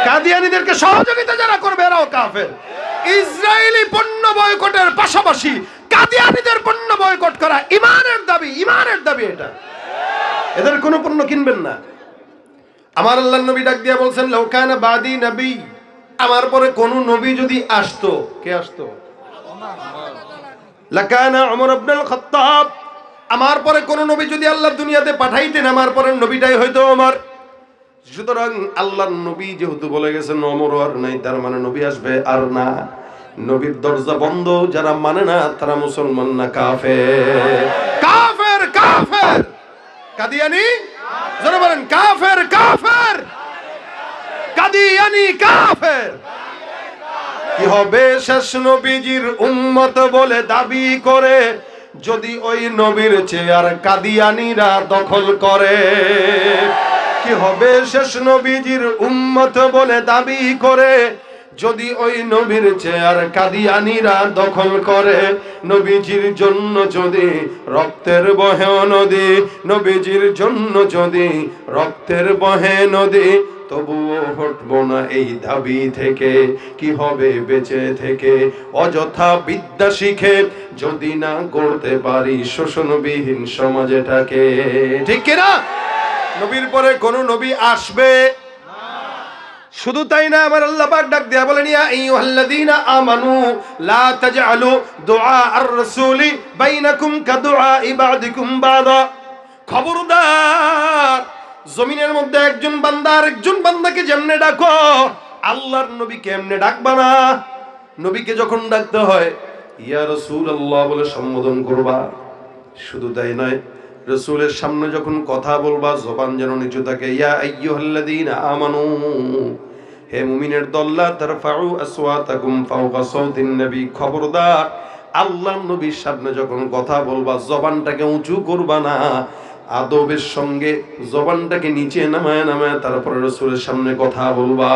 কাদিয়ানীদেরকে সহযোগিতা যারা করবে এরাও কাফের। ইসরায়েলি পণ্য বয়কটের পাশাপাশি কাদিয়ানীদের পণ্য বয়কট করা ঈমানের দাবি, ঈমানের দাবি এটা। এদের কোনো পণ্য কিনবেন না। আমার আল্লাহর নবী ডাক দিয়া বলছেন, লাউ কানা বাদি নবী, আমার পরে কোন নবী যদি আসতো, কে আসতো? লাকানা উমর ইবনুল খাত্তাব। আমার পরে কোন নবী যদি আল্লাহ দুনিয়াতে পাঠাইতেন, আমার পরের নবীটাই হয়তো ওমর। সুতরাং আল্লাহর নবী যেহেতু বলে গেছেন ওমর আর নাই, তার মানে নবী আসবে আর না। নবীর দরজা বন্ধ, যারা মানে না তারা মুসলমান না কাফের, কাফের, কাফের। কাদিয়ানি যারা বলেন কাফের, কাফের, কাদিয়ানি কাফের। কি হবে শেষ নবীজির উম্মত বলে দাবি করে, যদি ওই নবীর চেয়ার কাদিয়ানীরা দখল করে? কি হবে শেষ নবীজির উম্মত বলে দাবি করে, যদি ওই নবীর চেয়ার কাদিয়ানীরা দখল করে? নবীজির জন্য যদি রক্তের বহে নদী, নবীজির জন্য যদি রক্তের বহে নদী, তবুও হটবো না এই দাবি থেকে। কি হবে বেঁচে থেকে অযথা বিদ্যা শিখে, যদি না গড়তে পারি শোষণবিহীন সমাজটাকে? ঠিক কিনা? নবীর পরে কোন নবী আসবে? শুধু তাই না, আমার আল্লাহ পাক ডাক দেয়া বলেন, ইয়া আইয়ুহাল্লাযীনা আমানু লা তাজআলু দুআ আর-রাসূলি বাইনাকুম কাদুআ ইবাদিকুম বাদা। খবরদার, জমিনের মধ্যে একজন বান্দা আরেকজন বান্দাকে যেমনে ডাকো, আল্লাহর নবীকে এমনে ডাকবা না। নবীকে যখন ডাকতে হয় ইয়া রাসূলুল্লাহ বলে সম্বোধন করবা। শুধু তাই নয়, রাসূলের সামনে যখন কথা বলবা জবান যেন নিচু থাকে। ইয়া আইয়ুহাল্লাযীনা আমানু, হে মুমিনের দল, লা তারফাউ আসওয়াতাকুম ফাওকা সাওতিন নবী, খবরদার আল্লাহর নবীর সামনে যখন কথা বলবা জবানটাকে উঁচু করবা না, আদবের সঙ্গে জবানটাকে নিচে নামায় নামায় তারপরে রাসূলের সামনে কথা বলবা।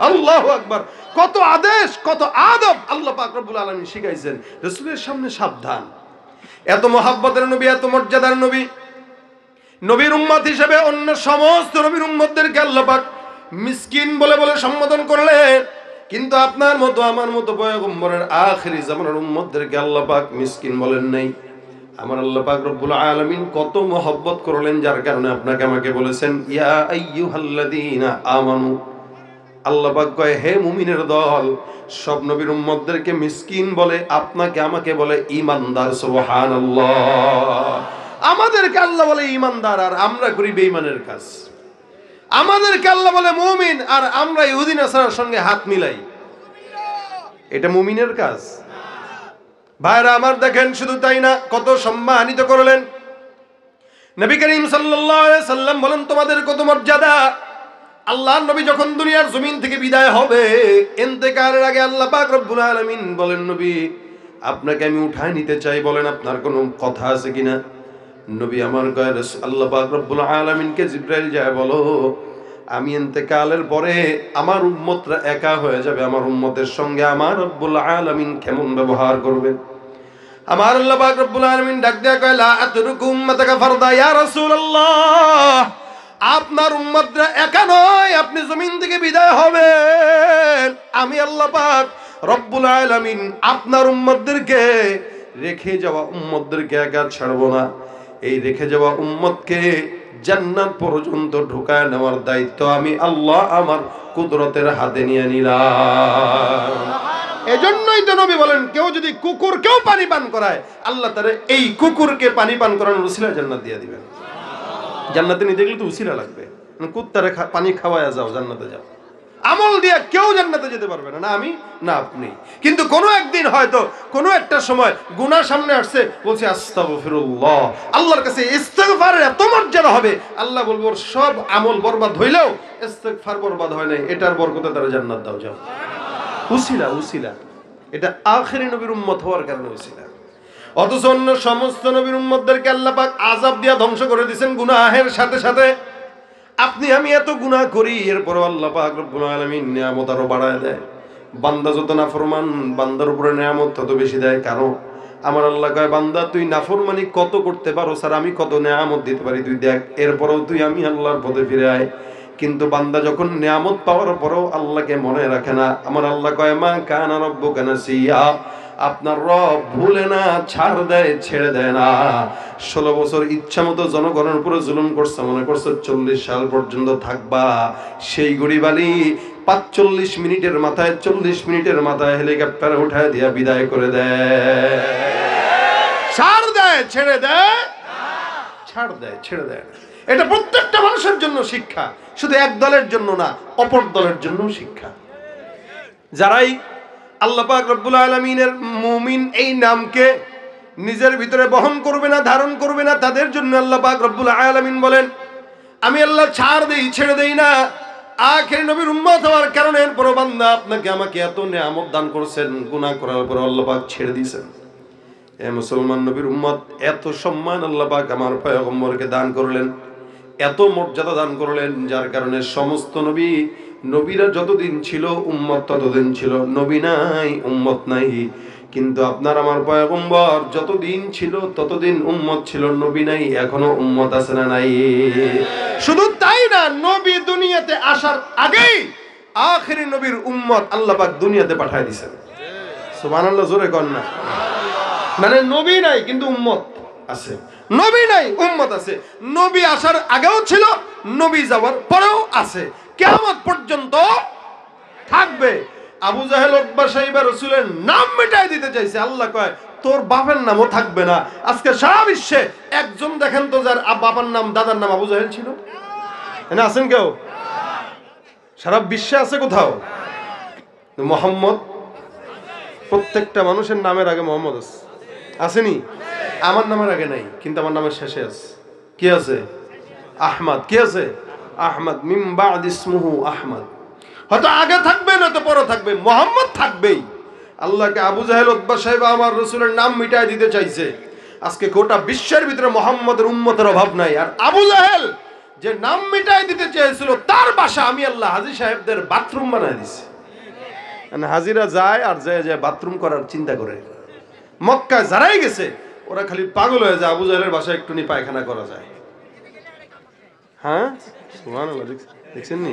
আল্লাহু আকবার! কত আদেশ, কত আদব আল্লাহ পাক রব্বুল আলামিন শিখাইছেন। রাসূলের সামনে সাবধান। এত মহব্বতের নবী, এত মর্যাদার নবী, নবীর উম্মত হিসেবে অন্য সমস্ত নবীর উম্মতদেরকে আল্লাহ পাক মিসকিন বলে বলে সম্বোধন করলেন, কিন্তু আপনার মতো আমার মতো পয়গম্বরের আখিরি জামানার উম্মতদেরকে আল্লাহ পাক মিসকিন বলেন নাই। আমার আল্লাহ পাক রব্বুল আলামিন কত মহব্বত করলেন, যার কারণে আপনাকে আমাকে বলেছেন ইয়া আইয়ুহাল্লাযীনা আমানু। আল্লাহ পাক কয়, হে মুমিনের দল, সব নবীর উম্মতদেরকে মিসকিন বলে, আপনাকে আমাকে বলে ঈমানদার। সুবহানাল্লাহ! আমাদেরকে আল্লাহ বলে ঈমানদার, আর আমরা করি বেঈমানের কাজ। আমাদেরকে আল্লাহ বলে মুমিন, আর আমরা ইহুদি নাসারার সঙ্গে হাত মিলাই। এটা মুমিনের কাজ? ভাইরা আমার, দেখেন, শুধু তাই না, কত সম্মানিত করলেন নবী করিম সাল্লাল্লাহু আলাইহি সাল্লাম। বলেন তোমাদের কত মর্যাদা। আল্লাহর নবী যখন দুনিয়ার জমিন থেকে বিদায় হবে, ইন্তেকালের আগে আল্লাহ পাক রব্বুল আলামিন বলেন, নবী আপনাকে আমি উঠায় নিতে চাই, বলেন আপনার কোনো কথা আছে কিনা? নবী আমার কয়, আল্লাহ পাক রব্বুল আলামিনকে জিবরাইল যায় বলো, আমি ইন্তেকালের পরে আমার উম্মতরা একা হয়ে যাবে, আমার উম্মতের সঙ্গে আমার রব্বুল আলামিন কেমন ব্যবহার করবেন? আমার আল্লাহ পাক রব্বুল আলামিন ডাক দেয়া কয়, লা আতরুকু উম্মাতাকা ফারদা ইয়া রাসূলুল্লাহ, আপনার উম্মতরা একা নয়, আপনি জমিন থেকে বিদায় হবেন, আমি আল্লাহ পাক রব্বুল আলামিন আপনার উম্মতদেরকে, রেখে যাওয়া উম্মতদেরকে একা ছাড়বো না। এই রেখে যাওয়া উম্মতকে জান্নাত পর্যন্ত ঢুকায় নেওয়ার দায়িত্ব আমি আল্লাহ আমার কুদরতের হাতে নিয়ে নিলাম। এজন্যই তো নবী বলেন, কেউ যদি কুকুরকেও পানি পান করায়, আল্লাহ তারে এই কুকুরকে পানি পান করানোর উসিলায় জান্নাত দিয়ে দিবেন। জান্নাতে নিতে গেলে তো উসিলা লাগবে, কুত্তারে পানি খাওয়ায়া যাও, জান্নাতে যাও। আমল দিয়ে কেউ জান্নাতে যেতে পারবে না, না আমি না আপনি। কিন্তু কোনো একদিন হয়তো কোনো একটা সময় গুনাহ সামনে আসছে, বলছে আস্তাগফিরুল্লাহ, আল্লাহর কাছে ইস্তেগফারের এত মর্যাদা হবে, আল্লাহ বলবো সব আমল বরবাদ হইলেও ইস্তেগফার বরবাদ হয় নাই, এটার বরকতে তারা জান্নাত দাও যাও। উসিলা, উসিলা, এটা আখিরি নবীর উম্মত হওয়ার কারণে উসিলা। অথচ অন্য সমস্ত নবীর উম্মতদেরকে আল্লাহ পাক আযাব দিয়া ধ্বংস করে দিয়েছেন গুনাহের সাথে সাথে। আপনি আমি এত গুনাহ করি, এরপরও আল্লাহ পাক রব্বুল আলামিন নিয়ামত আরো বাড়ায় দেয়। বান্দা যত নাফরমান, বান্দার উপরে নিয়ামত তত বেশি দেয়। কারণ আমার আল্লাহ কয়, বান্দা তুই নাফরমানি কত করতে পারো, স্যার আমি কত নিয়ামত দিতে পারি তুই দেখ, এরপরও তুই আমি আল্লাহর পথে ফিরে আয়। কিন্তু বান্দা যখন নিয়ামত পাওয়ার পরও আল্লাহকে মনে রাখে না, আমার আল্লাহ কয়, মা কানা রাব্বুকা নাসিয়া, আপনার রব ভুলে না, ছাড় দেয়, ছেড়ে দেয় না। 16 বছর ইচ্ছা মতো জনগণের উপরে জুলুম করছে, মনে করছে 40 সাল পর্যন্ত থাকবা, সেই গরিবালি 45 মিনিটের মাথায়, 40 মিনিটের মাথায় হেলিকপ্টারে উঠায় দিয়া বিদায় করে দেয়। ছাড় দেয়, ছেড়ে দেয়, ছাড় দেয়, ছেড়ে দেয়। এটা প্রত্যেকটা মানুষের জন্য শিক্ষা, শুধু এক দলের জন্য না, অপর দলের জন্য শিক্ষা। যারাই আল্লাহ পাক রব্বুল আলামিনের মুমিন এই নামকে নিজের ভিতরে বহন করবে না, ধারণ করবে না, তাদের জন্য আল্লাহ পাক রব্বুল আলামিন বলেন, আমি আল্লাহ ছাড় দেই, ছেড়ে দেই না। আখির নবীর উম্মত হওয়ার কারণে এরপর বান্দা আপনাকে আমাকে এত নিয়ামত দান করেছেন, গুনাহ করার পর আল্লাহ পাক ছেড়ে দিয়েছেন। এ মুসলমান নবীর উম্মত, এত সম্মান আল্লাহ পাক আমার পয়গম্বরকে দান করলেন, এত মর্যাদা দান করলেন, যার কারণে সমস্ত নবীরা যতদিন ছিল উম্মত ততদিন ছিল, নবী নাই উম্মত নাই। কিন্তু আপনার আমার পয়গম্বর যতদিন ছিল ততদিন উম্মত ছিল, নবী নাই, এখনো উম্মত আছে না নাই? শুধু তাই না, নবী দুনিয়াতে আসার আগেই আখিরি নবীর উম্মত আল্লাহ পাক দুনিয়াতে পাঠিয়ে দিয়েছেন। সুবহানাল্লাহ, জোরে কর না। মানে নবী নাই কিন্তু উম্মত আছে, নবী নাই উম্মত আছে। নবী আসার আগেও ছিল, নবী যাওয়ার পরেও আছে, কিয়ামত পর্যন্ত থাকবে। আবু জাহেল, উতবা, সাইবা রাসূলের নাম মিটাই দিতে চাইছে, আল্লাহ কয় তোর বাপের নামও থাকবে না। আজকে সারা বিশ্বে একজন দেখেন তো যার বাবার নাম, দাদার নাম আবু জাহেল ছিল? এখানে আছেন কেউ? সারা বিশ্বে আছে কোথাও? মোহাম্মদ, প্রত্যেকটা মানুষের নামের আগে মোহাম্মদ আছে, আসেনি? আমার নামের আগে নাই, কিন্তু আমার নামের শেষে আছে। কি আছে? আহমদ। কি আছে? আহমদ। মিন বা'দ ইসমুহু আহমদ। হয়তো আগে থাকবে নয়তো পরে থাকবে, মুহাম্মদ থাকবেই। আল্লাহকে আবু জাহেল উতবা সাহেব আমার রাসূলের নাম মিটাই দিতে চাইছে। আজকে গোটা বিশ্বের ভিতরে মুহাম্মদের উম্মতের অভাব নাই। আর আবু জাহেল যে নাম মিটাই দিতে চেয়েছিল তার বাসা আমি আল্লাহ হাজী সাহেবদের বাথরুম বানায় দিছি। মানে হাজিরা যায় আর যায় যায় বাথরুম করার চিন্তা করে। মক্কায় যারাই গেছে ওরা খালি পাগল হয়ে যায় আবু জাহেলের বাসায় একটুনি পায়খানা করা যায়। হ্যাঁ সুবহানাল্লাহ, দেখছেন নি?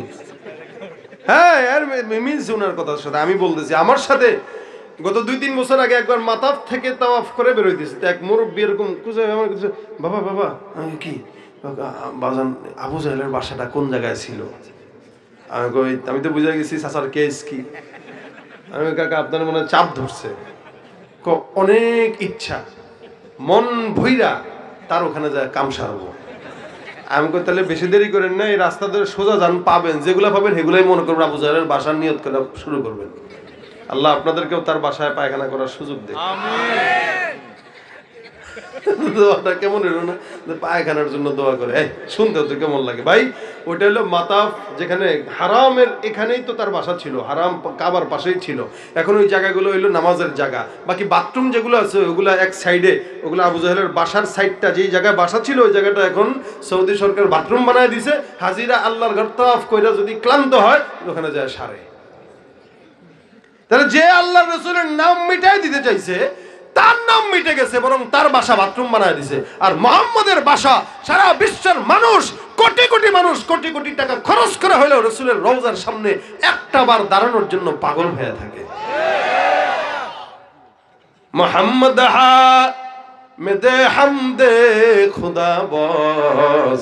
হ্যাঁ আর মিলছে ওনার কথার সাথে। আমি বলতেছি আমার সাথে গত 2-3 বছর আগে একবার মাতাফ থেকে তাওয়াফ করে বের হইতেছি, তো এক মুরব্বী এরকম আমার কাছে, বাবা বাবা আমি কি বাজান আবু জাহেলের বাসাটা কোন জায়গায় ছিল? আমি তো বুঝে গেছি চাচার কেস কি। আমি কাকা আপনার মনে চাপ ধরছে, অনেক ইচ্ছা মন ভইরা তার ওখানে যায় কাম সারবো। আমি কই তাহলে বেশি দেরি করেন না, এই রাস্তা ধরে সোজা যান, পাবেন যেগুলো পাবেন সেগুলোই মনে করবেন আবু জাহেলের বাসার নিয়ত করে শুরু করবেন। আল্লাহ আপনাদেরকেও তার বাসায় পায়খানা করার সুযোগ দেয়। দোয়াটা কেমন হলো না, পায়খানার জন্য দোয়া করে। শুনতেও তো কেমন লাগে ভাই। ওইটা হলো মাতাফ, যেখানে হারামের এখানেই তো তার বাসা ছিল, হারাম কাবার পাশেই ছিল। এখন ওই জায়গাগুলো হইলো নামাজের জায়গা, বাকি বাথরুম যেগুলো আছে ওগুলো এক সাইডে, ওগুলো আবু জাহেলের বাসার সাইডটা যেই জায়গায় বাসা ছিল ওই জায়গাটা এখন সৌদি সরকার বাথরুম বানায় দিছে। হাজিরা আল্লাহর ঘর তাওয়াফ কইরা যদি ক্লান্ত হয় ওখানে যায় সারে। তাহলে যে আল্লাহর রাসূলের নাম মিটাই দিতে চাইছে তার নাম মিটে গেছে, বরং তার বাসা বাথরুম বানায় দিছে। আর মুহাম্মদের বাসা সারা বিশ্বের মানুষ, কোটি কোটি মানুষ কোটি কোটি টাকা খরচ করে হলেও রাসূলের রওজার সামনে একটা বার দাঁড়ানোর জন্য পাগল হয়ে থাকে। মুহাম্মদ হা মেদে হামদে খুদা বস,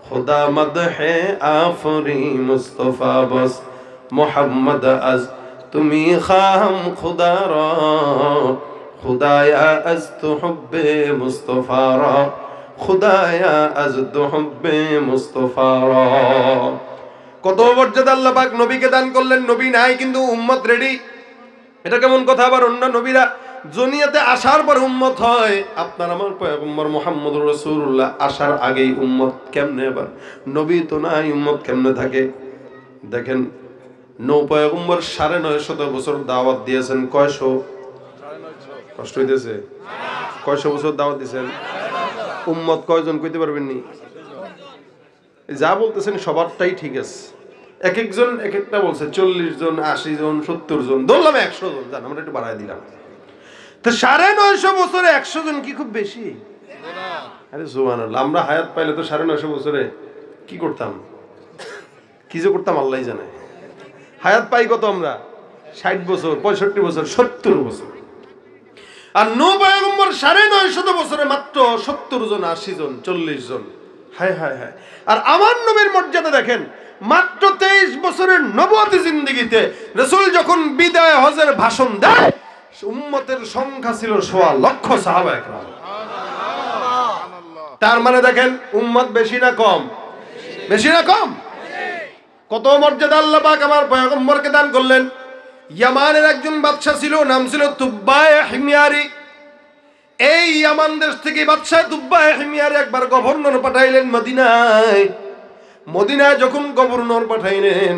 খুদা মদহে আফরি মুস্তাফা বস। মুহাম্মদ আজ তুমি খাম খুদা রা, খুদায়া আজ তো হুব্বে মুস্তাফা রা, খুদায়া আজ তো হুব্বে মুস্তাফা রা। কত মর্যাদা আল্লাহ পাক নবীকে দান করলেন। নবী নাই কিন্তু উম্মত রেডি। এটা কেমন কথা? আবার অন্য নবীরা দুনিয়াতে আসার পর উম্মত হয়, আপনার আমার পয়গম্বর মুহাম্মদুর রাসূলুল্লাহ আসার আগেই উম্মত কেমনে? আবার নবী তো নাই, উম্মত কেমনে থাকে? দেখেন নৌ পয়গম্বর 950 বছর দাওয়াত দিয়েছেন। কয়শো? কষ্ট হইতেছে? কয়শো বছর দাওয়াত দিয়েছেন? উম্মত কয়জন কইতে পারবেন নি? যা বলতেছেন সবারটাই ঠিক আছে। এক একজন এক একটা বলছে, 40 জন, 80 জন, 70 জন, ধরলাম 100 জন, জান আমরা একটু বাড়াই দিলাম। তো 950 বছরে 100 জন কি খুব বেশি? আরে সুবহানাল্লাহ, আমরা হায়াত পাইলে তো 950 বছরে কি করতাম, কি যে করতাম আল্লাহই জানে। হায়াত পাই কত আমরা? 60 বছর, 65 বছর, 70 বছর। আর নূহ পয়গম্বর 950 বছরে মাত্র 70 জন, 80 জন, 40 জন। হায় হায় হায়। আর আমার নবীর মর্যাদা দেখেন, মাত্র 23 বছরের নবুয়তি জিন্দেগিতে রাসূল যখন বিদায় হজের ভাষণ দেয়, উম্মতের সংখ্যা ছিল 1.25 লক্ষ সাহাবা একরাম। তার মানে দেখেন উম্মত বেশি না কম? বেশি না কম? কত মর্যাদা আল্লাহ পাক আমার পয়গম্বরকে দান করলেন। ইয়ামানের একজন বাদশা ছিল, নাম ছিল তুব্বায়ে হিময়ারি। এই ইয়ামান দেশ থেকে বাদশা তুব্বায়ে হিময়ারি একবার গভর্নর পাঠাইলেন মদিনায়। মদিনায় যখন গভর্নর পাঠাইলেন,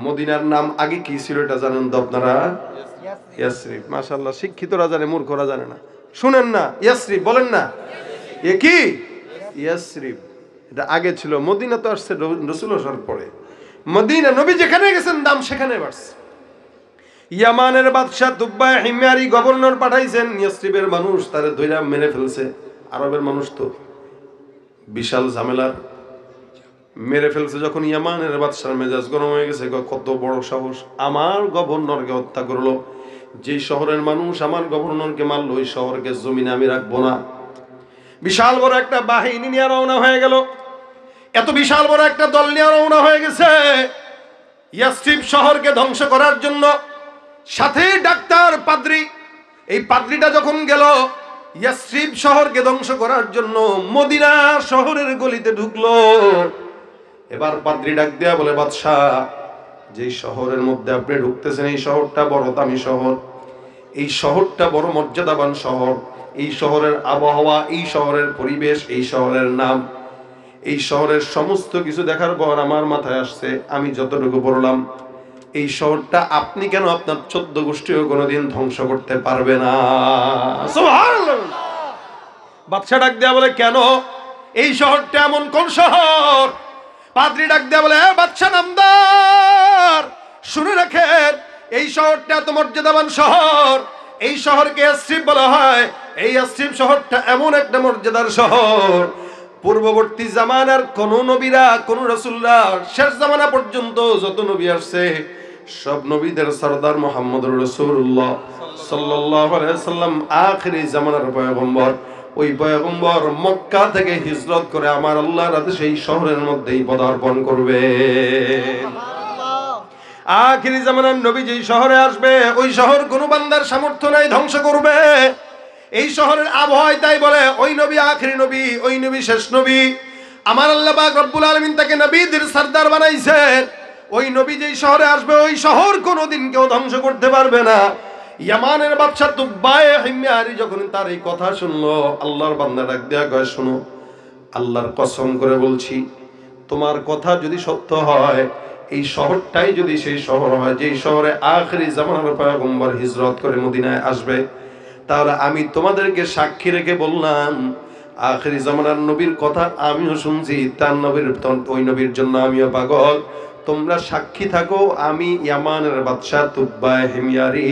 মদিনার নাম আগে কি ছিল এটা জানেন তো আপনারা? ইয়াসরিব। মাশাআল্লাহ, শিক্ষিতরা জানে, মূর্খরা জানে না। শুনেন না, ইয়াসরিব বলেন না। এ কি? ইয়াসরিব। এটা আগে ছিল। মদিনা তো আসছে রাসূল আসার পরে। মদিনা নবী যেখানে গেছেন দাম সেখানে বাড়ছে। ইয়ামানের বাদশা তুব্বায়ে হিময়ারি গভর্নর পাঠাইছেন। ইয়াসরিবের মানুষ তারে ধইরা মেরে ফেলছে। আরবের মানুষ তো বিশাল ঝামেলার, মেরে ফেলছে। যখন ইয়ামানের বাদশার মেজাজ গরম হয়ে গেছে, কত বড় সাহস, আমার গভর্নরকে হত্যা করলো। যে শহরের মানুষ আমার গভর্নরকে মারলো, ওই শহরকে জমিনে আমি রাখবো না। বিশাল বড় একটা বাহিনী নিয়ে রওনা হয়ে গেল। এত বিশাল বড় একটা দল নিয়ে রওনা হয়ে গেছে ইয়াসরিব শহরকে ধ্বংস করার জন্য। সাথে ডাক্তার, পাদ্রী। এই পাদ্রীটা যখন গেল ইয়াসরিব শহরকে ধ্বংস করার জন্য, মদিনা শহরের গলিতে ঢুকলো। এবার পাদ্রী ডাক দেয়া বলে, বাদশাহ, যে শহরের মধ্যে আপনি ঢুকতেছেন এই শহরটা বড় দামি শহর, এই শহরটা বড় মর্যাদাবান শহর, এই শহরের আবহাওয়া, এই শহরের পরিবেশ, এই শহরের নাম, এই শহরের সমস্ত কিছু দেখার পর আমার মাথায় আসছে, আমি যতটুকু পড়লাম এই শহরটা আপনি কেন আপনার 14 গোষ্ঠীও কোনোদিন ধ্বংস করতে পারবে না। সুবহানাল্লাহ। বাদশা ডাক দেয়া বলে, কেন? এই শহরটা এমন কোন শহর? পাদ্রী ডাক দেয়া বলে, বাদশা নামদার, শুনে রাখেন, এই শহরটা এত মর্যাদাবান শহর। এই শহরকে ইয়াসরিব বলা হয়। এই ইয়াসরিব শহরটা এমন একটা মর্যাদার শহর, পূর্ববর্তী জামানার কোন নবীরা, কোন রাসূলরা, শেষ জামানা পর্যন্ত যত নবী আসছে, সব নবীদের সরদার মুহাম্মদুর রাসূলুল্লাহ সাল্লাল্লাহু আলাইহি ওয়াসাল্লাম আখিরি জামানার পয়গম্বর। ওই পয়গম্বর মক্কা থেকে হিজরত করে আমার আল্লাহর আদেশে এই শহরের মধ্যেই পদার্পণ করবে। আখিরি জামানার নবী যেই শহরে আসবে, ওই শহর কোনো বান্দার সামর্থ্য নাই ধ্বংস করবে। এই শহরের আবহাওয়া তাই বলে, ওই নবী আখিরি নবী, ওই নবী শেষ নবী। আমার আল্লাহ পাক রব্বুল আলামিন তাকে নবীদের সরদার বানাইছেন। ওই নবী যেই শহরে আসবে, ওই শহর কোনোদিন কেউ ধ্বংস করতে পারবে না। ইয়ামানের বাদশা তুবায়ে হিময়ারি যখন তার এই কথা শুনলো, আল্লাহর বান্দা ডাক দেয়া কয়, শোনো, আল্লাহর কসম করে বলছি, তোমার কথা যদি সত্য হয়, এই শহরটাই যদি সেই শহর হয় যেই শহরে আখিরি জামানার পয়গম্বর হিজরত করে মদিনায় আসবে, তাহলে আমি তোমাদেরকে সাক্ষী রেখে বললাম, আখিরি জামানার নবীর কথা আমিও শুনছি, তার নবীর, ওই নবীর জন্য আমিও পাগল। তোমরা সাক্ষী থাকো, আমি ইয়ামানের বাদশা তুবায়ে হিময়ারি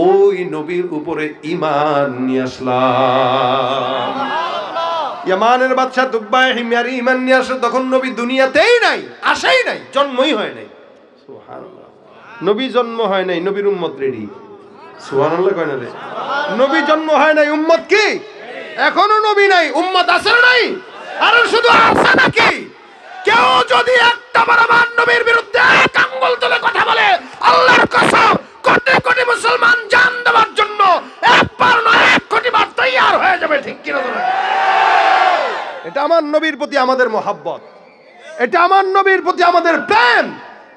ওই নবীর উপরে ঈমান নিয়ে আসলাম। ইয়ামানের বাদশা তুবায়ে হিময়ারি ঈমান নিয়ে আসে, তখন নবী দুনিয়াতেই নাই, আসেই নাই, জন্মই হয় নাই। সুবহানাল্লাহ। নবী জন্ম হয় নাই, নবীর উম্মত রেডি। সুবহানাল্লাহ কয় না রে? নবী জন্ম হয় নাই, উম্মত কি? এখনো নবী নাই, উম্মত আছে না নাই? আর শুধু আছে নাকি? কেউ যদি একটা বার আমার নবীর বিরুদ্ধে এক আঙ্গুল তুলে কথা বলে, আল্লাহর কসম, কোটি কোটি মুসলমান জান দেওয়ার জন্য একবার নয় 1 কোটি বার তৈয়ার হয়ে যাবে। ঠিক কি না? এটা আমার নবীর প্রতি আমাদের মহব্বত, এটা আমার নবীর প্রতি আমাদের প্রেম।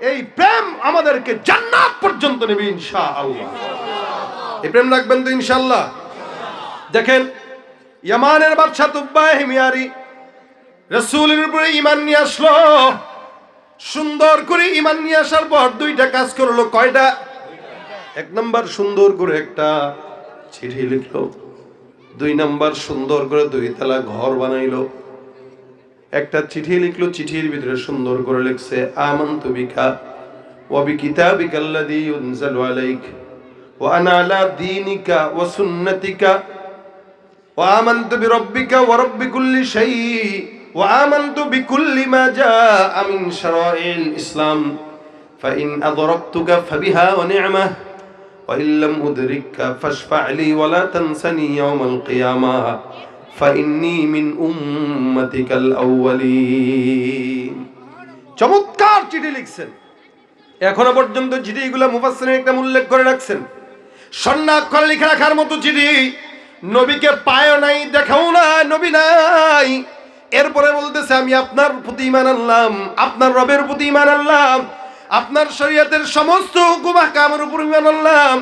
এই প্রেম আমাদেরকে জান্নাত পর্যন্ত নেবে ইনশাআল্লাহ। এই প্রেম রাখবেন তো ইনশাআল্লাহ। দেখেন, ইয়ামানের বাদশা তুবায়ে হিময়ারি রাসূলের উপরে ঈমান নিয়ে আসলো। সুন্দর করে ঈমান নিয়ে আসার পর 2টা কাজ করলো। কয়টা? 1 নাম্বার, সুন্দর করে একটা চিঠি লিখলো। 2 নাম্বার, সুন্দর করে 2 তলা ঘর বানাইলো। একটা চিঠি লিখলো, চিঠির ভিতরে সুন্দর করে লিখছে, আমানতু বিকা ওয়া বিকিতাবিকা আল্লাযী ইউনজালু আলাইক ওয়া আনা আলা দীনিকা ওয়া সুন্নাতিকা ওয়া আমানতু বিরাব্বিকা ওয়া রাব্বি কুল্লি শাই ওয়া আমানতু বিকুল্লি মা জাআ মিন শারাইল ইসলাম ফাইন আদরাকতুকা ফাবিহা ওয়া নি'মাহ ওয়া ইল্লাম উদরিককা ফাশফা' লি ওয়া লা তানসানি ইয়াওমাল কিয়ামাহ ফাইন্নী মিন উম্মাতিকাল আউয়ালিন। চমৎকার চিঠি লিখছেন। এখনো পর্যন্ত চিঠিগুলো মুফাসসিরিন একটা উল্লেখ করে রাখছেন, স্বর্ণাক্ষরে লিখে রাখার মতো চিঠি। নবীকে পায়ও নাই, দেখাও না, নবী নাই। এরপরে বলতেছে, আমি আপনার প্রতি ঈমান আনলাম, আপনার রবের প্রতি ঈমান আনলাম, আপনার শরীয়তের সমস্ত হুকুম আহকামের উপর ঈমান আনলাম,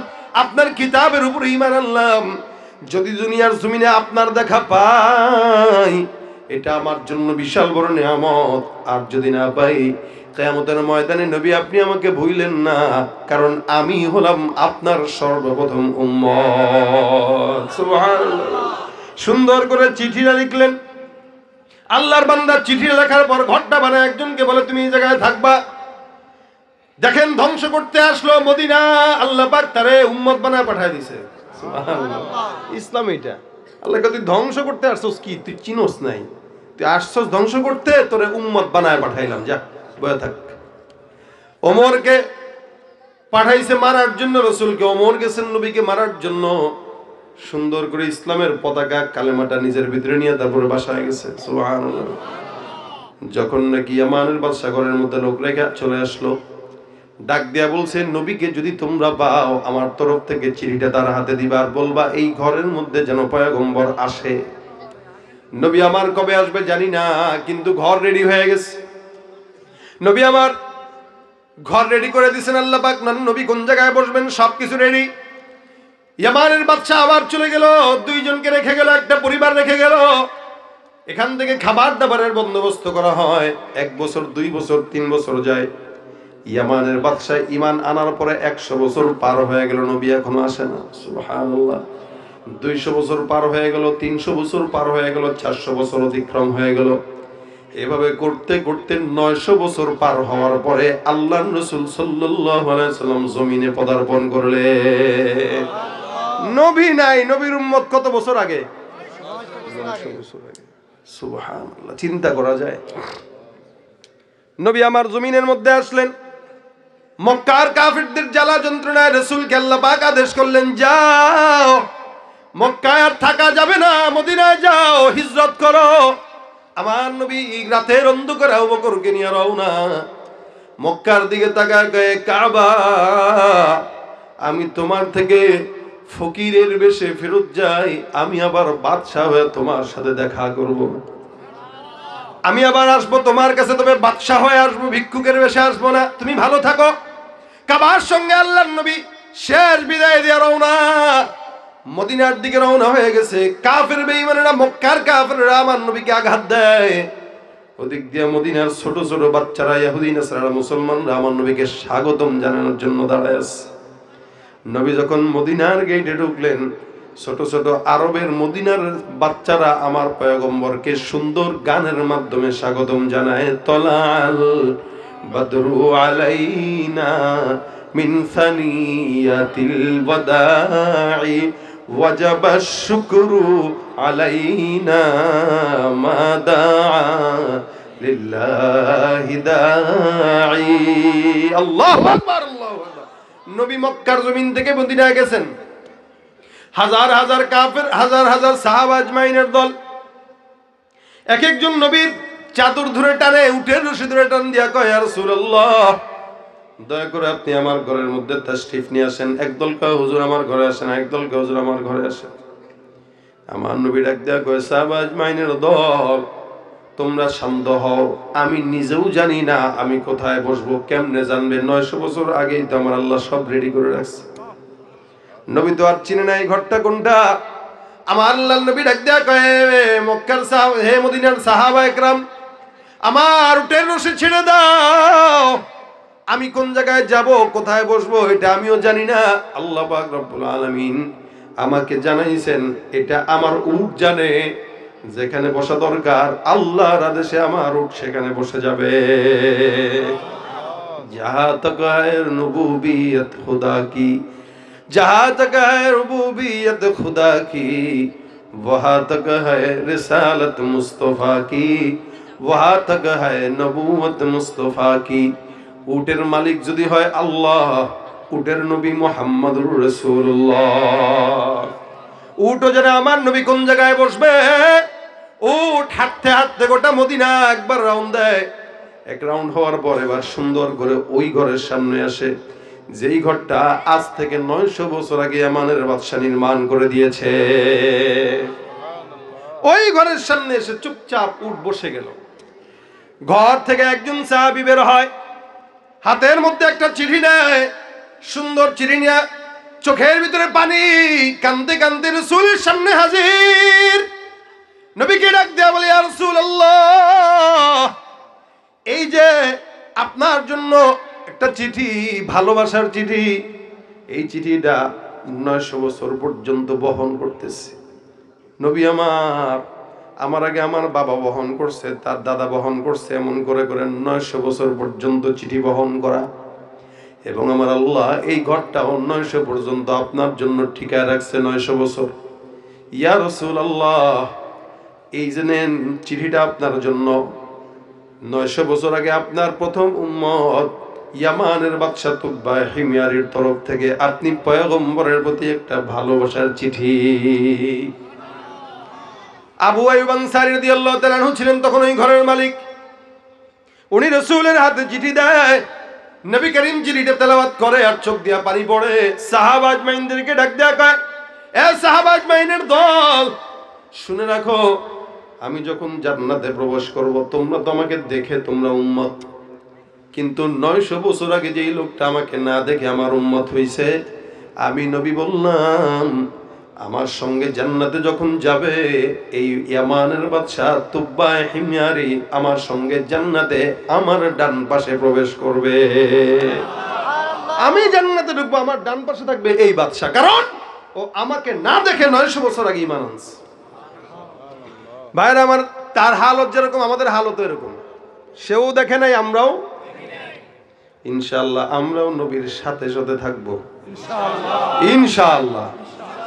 আপনার কিতাবের উপর ঈমান আনলাম। যদি দুনিয়ার জমিনে আপনার দেখা পাই, এটা আমার জন্য বিশাল বড় নিয়ামত। আর যদি না পাই, কিয়ামতের ময়দানে নবী আপনি আমাকে ভুললেন না, কারণ আমি হলাম আপনার সর্বপ্রথম উম্মত। সুবহানাল্লাহ। সুন্দর করে চিঠিটা লিখলেন। আল্লাহর বান্দা চিঠি লেখার পর ঘরটা বানায় একজনকে বলে, তুমি এই জায়গায় থাকবা। দেখেন, ধ্বংস করতে আসলো মদিনা, আল্লাহ পাক তারে উম্মত বানায় পাঠায় দিছে। ইসলাম এটা। আল্লাহকে তুই ধ্বংস করতে আসছস কি? তুই চিনোস নাই, তুই আসছস ধ্বংস করতে, তোরে উম্মত বানায় পাঠাইলাম, যা বয়া থাক। ওমরকে পাঠাইছে মারার জন্য, রাসূলকে। ওমর গেছেন নবীকে মারার জন্য। সুন্দর করে ইসলামের পতাকা কালেমাটা নিজের ভিতরে নিয়ে তারপরে বাসায় গেছে। সুবহানাল্লাহ। যখন নাকি ইয়ামানের বাদশা ঘরের মধ্যে লোক রেখে চলে আসলো, ডাক দিয়া বলছে, নবীকে যদি তোমরা পাও, আমার তরফ থেকে চিঠিটা তার হাতে দিবা, আর বলবা এই ঘরের মধ্যে যেন পয়গম্বর আসে। নবী আমার কবে আসবে জানি না, কিন্তু ঘর রেডি হয়ে গেছে। নবী আমার ঘর রেডি করে দিয়েছেন আল্লাহ পাক। নবী কোন জায়গায় বসবেন সবকিছু রেডি। ইয়ামানের বাদশা আবার চলে গেল, 2 জনকে রেখে গেল, একটা পরিবার রেখে গেল। এখান থেকে খাবার দাবারের বন্দোবস্ত করা হয়। 1 বছর, 2 বছর, 3 বছর যায়। ইয়ামানের বাদশাহ ঈমান আনার পরে 100 বছর পার হয়ে গেল, নবী এখনো আসে না। সুবহানাল্লাহ। 200 বছর পার হয়ে গেল, 300 বছর পার হয়ে গেল, 400 বছর অতিক্রম হয়ে গেল। এভাবে করতে করতে 900 বছর পার হওয়ার পরে আল্লাহর রাসূল সাল্লাল্লাহু আলাইহি সাল্লাম জমিনে পদার্পণ করলেন। নবী নাই, নবীর উম্মত কত বছর আগে? 900 বছর আগে। সুবহানাল্লাহ, চিন্তা করা যায়। নবী আমার জমিনের মধ্যে আসলেন। মক্কার কাফিরদের জ্বালা যন্ত্রণায় রাসূলকে আল্লাহ পাক আদেশ করলেন, যাও মক্কায় আর থাকা যাবে না, মদিনায় যাও, হিজরত করো। আমার নবী রাতের অন্ধকারে আবু বকরকে নিয়ে রওনা। মক্কার দিকে তাকায় কয়, কাবা, আমি তোমার থেকে ফকিরের বেশে ফেরত যাই, আমি আবার বাদশা হয়ে তোমার সাথে দেখা করব। আমি আবার আসবো তোমার কাছে, তবে বাদশা হয়ে আসবো, ভিক্ষুকের বেশে আসবো না। তুমি ভালো থাকো। কাবার সঙ্গে আল্লাহর নবী শেষ বিদায় দিয়ে রওনা, মদিনার দিকে রওনা হয়ে গেছে। কাফের বেঈমানেরা, মক্কার কাফেররা আমার নবীকে আঘাত দেয়। ওদিক দিয়ে মদিনার ছোট ছোট বাচ্চারা, ইহুদি নাসারা, মুসলমানরা আমার নবীকে স্বাগতম জানানোর জন্য দাঁড়ায় আছে। নবী যখন মদিনার গেটে ঢুকলেন, ছোট ছোট আরবের মদিনার বাচ্চারা আমার পয়গম্বরকে সুন্দর গানের মাধ্যমে স্বাগতম জানায়। তলাল বদরু আলাইনা মিন সানিয়াতিল ওয়াদাই ওয়াজাবা শুকরু আলাইনা মা দাআ লিল্লাহি দাঈ। আল্লাহু আকবার, আল্লাহু আকবার। নবী মক্কার জমিন থেকে মদিনায় গেছেন। হাজার হাজার কাফের, হাজার হাজার সাহাবা আজমাইনের দল এক একজন নবীর চাদর ধরে টানে, উটের রশি ধরে টান দিয়া কয়, ইয়া রাসূলুল্লাহ, দয়া করে আপনি আমার ঘরের মধ্যে তাশরিফ নিয়ে আসেন। একদল কয়, হুজুর আমার ঘরে আসেন। একদল কয়, হুজুর আমার ঘরে আসেন। আমার নবী ডাক দেয়া কয়, সাহাবা আজমাইনের দল, তোমরা শান্ত হও, আমি নিজেও জানি না আমি কোথায় বসবো। কেমনে জানবে? 900 বছর আগেই তো আমার আল্লাহ সব রেডি করে রাখছে। নবী তো আর চিনে নাই ঘরটা কোনটা। আমার আল্লাহ নবী ডাক দেয়া কয়, মক্কার হে মদিনার সাহাবা একরাম, আমার উটের রশি ছেড়ে দাও। আমি কোন জায়গায় যাব, কোথায় বসবো, এটা আমিও জানি না। আল্লাহ পাক রব্বুল আলামিন আমাকে জানাইছেন, এটা আমার উট জানে, যেখানে বসা দরকার আল্লাহর আদেশে আমার উট সেখানে বসে যাবে। जहाँ तक है रुबूबियत खुदा की, जहाँ तक है रुबूबियत खुदा की, वहाँ तक है रिसालत मुस्तफ़ा की, वहाँ तक है नबूवत मुस्तफ़ा की। উটের মালিক যদি হয় আল্লাহ, উটের নবী মুহাম্মদুর রাসূলুল্লাহ। উটও যেন আমার নবী কোন জায়গায় বসবে। উট হাঁটতে হাঁটতে গোটা মদিনা একবার রাউন্ড দেয়। এক রাউন্ড হওয়ার পর এবার সুন্দর করে ওই ঘরের সামনে আসে, যেই ঘরটা আজ থেকে 900 বছর আগে ইয়ামানের বাদশা নির্মাণ করে দিয়েছে। ওই ঘরের সামনে এসে চুপচাপ উট বসে গেল। ঘর থেকে একজন সাহাবী বের হয়, হাতের মধ্যে একটা চিঠি নেয়, সুন্দর চিঠি নিয়ে চোখের ভিতরে পানি, কাঁদতে কাঁদতে রাসূলের সামনে হাজির। নবীকে ডাক দেয়া বলে, ইয়া রাসূলুল্লাহ, এই যে আপনার জন্য একটা চিঠি, ভালোবাসার চিঠি, এই চিঠিটা 900 বছর পর্যন্ত বহন করতেছে। নবী আমার আগে আমার বাবা বহন করছে, তার দাদা বহন করছে, এমন করে করে 900 বছর পর্যন্ত চিঠি বহন করা। এবং আমার আল্লাহ এই ঘরটাও 900 পর্যন্ত আপনার জন্য ঠিকায় রাখছে, 900 বছর। ইয়া রাসূলুল্লাহ, এই যে নেন চিঠিটা আপনার জন্য। 900 বছর আগে আপনার প্রথম উম্মত ইয়ামানের বাদশা তুকবা হিময়ারের তরফ থেকে আপনি পয়গম্বরের প্রতি একটা ভালোবাসার চিঠি। আবু আইয়ুব আনসারী রাদিয়াল্লাহু তাআলা আনহু ছিলেন তখন ওই ঘরের মালিক। উনি রাসূলের হাতে চিঠি দেয়, নবী করিম চিঠিটা তেলাওয়াত করে আর চোখ দিয়া পানি পড়ে। সাহাবা আজমাইনদেরকে ডাক দেয়া কয়, এ সাহাবা আজমাইনের দল, শুনে রাখো, আমি যখন জান্নাতে প্রবেশ করব, তোমরা তো আমাকে দেখে তোমরা উম্মত, কিন্তু 900 বছর আগে যেই লোকটা আমাকে না দেখে আমার উম্মত হইছে, আমি নবী বললাম আমার সঙ্গে জান্নাতে যখন যাবে এই ইয়ামানের বাদশা তুব্বা হিময়ারি আমার সঙ্গে জান্নাতে আমার ডান পাশে প্রবেশ করবে। আমি জান্নাতে ঢুকবো, আমার ডান পাশে থাকবে এই বাদশা, কারণ ও আমাকে না দেখে 900 বছর আগে ঈমান আনছে। ভাইরা আমার, তার হালত যেরকম আমাদের হালত এরকম, সেও দেখে নাই, আমরাও ইনশাআল্লাহ আমরাও নবীর সাথে সাথে থাকবো ইনশাআল্লাহ।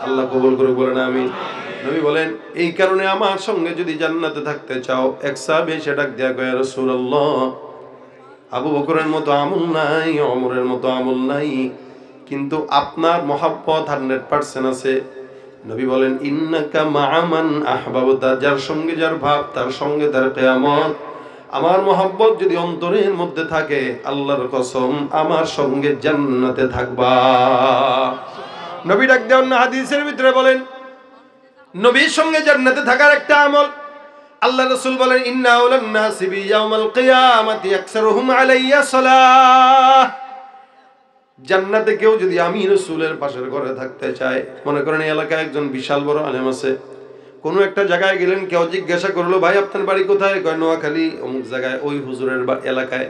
আল্লাহ কবুল করে বলেন আমিন। নবী বলেন, এই কারণে আমার সঙ্গে যদি জান্নাতে থাকতে চাও, এক সাহাবী এসে ডাক দিয়া কয়, ইয়া রাসূলুল্লাহ, আবু বকরের মতো আমল নাই, ওমরের মতো আমল নাই, কিন্তু আপনার মহব্বত 100% আছে। নবী বলেন, ইন্নাকা মা'a মান আহবাবতা, যার সঙ্গে যার ভাব তার সঙ্গে তার কিয়ামত। আমার মহব্বত যদি অন্তরের মধ্যে থাকে, আল্লাহর কসম আমার সঙ্গে জান্নাতে থাকবা। নবী ডাক দেন হাদিসের ভিতরে বলেন, নবীর সঙ্গে জান্নাতে থাকার একটা আমল। আল্লাহ রাসূল বলেন, ইন্না আওলান নাসি বি ইয়াউমাল কিয়ামাতি আকসারুহুম আলাইয়া সালাহ। জান্নাতে কেউ যদি আমি রাসূলের পাশের ঘরে থাকতে চায়, মনে করেন এই এলাকায় একজন বিশাল বড় আলেম আছে, কোনো একটা জায়গায় গেলেন, কেউ জিজ্ঞাসা করলো, ভাই আপনার বাড়ি কোথায়? কয় নোয়াখালী অমুক জায়গায়, ওই হুজুরের এলাকায়।